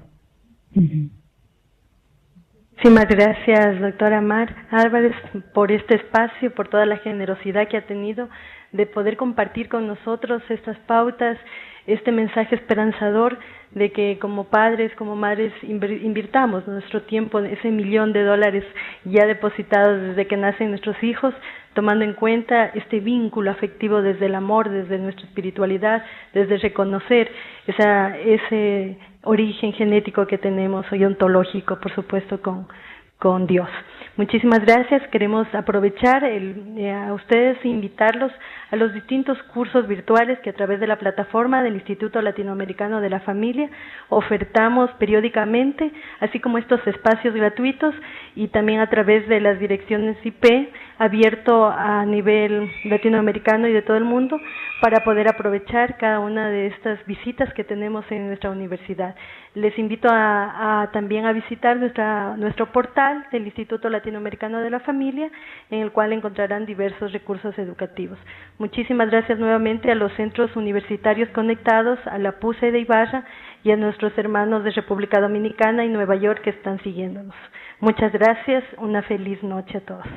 Muchísimas gracias, doctora Mar Álvarez, por este espacio, por toda la generosidad que ha tenido de poder compartir con nosotros estas pautas, este mensaje esperanzador de que como padres, como madres, invirtamos nuestro tiempo, ese $1.000.000 ya depositados desde que nacen nuestros hijos, tomando en cuenta este vínculo afectivo desde el amor, desde nuestra espiritualidad, desde reconocer ese origen genético que tenemos y ontológico, por supuesto, con Dios. Muchísimas gracias. Queremos aprovechar a ustedes e invitarlos a los distintos cursos virtuales que a través de la plataforma del Instituto Latinoamericano de la Familia ofertamos periódicamente, así como estos espacios gratuitos y también a través de las direcciones IP abierto a nivel latinoamericano y de todo el mundo para poder aprovechar cada una de estas visitas que tenemos en nuestra universidad. Les invito también a visitar nuestro portal del Instituto Latinoamericano de la Familia, en el cual encontrarán diversos recursos educativos. Muchísimas gracias nuevamente a los centros universitarios conectados, a la PUCE de Ibarra y a nuestros hermanos de República Dominicana y Nueva York que están siguiéndonos. Muchas gracias, una feliz noche a todos.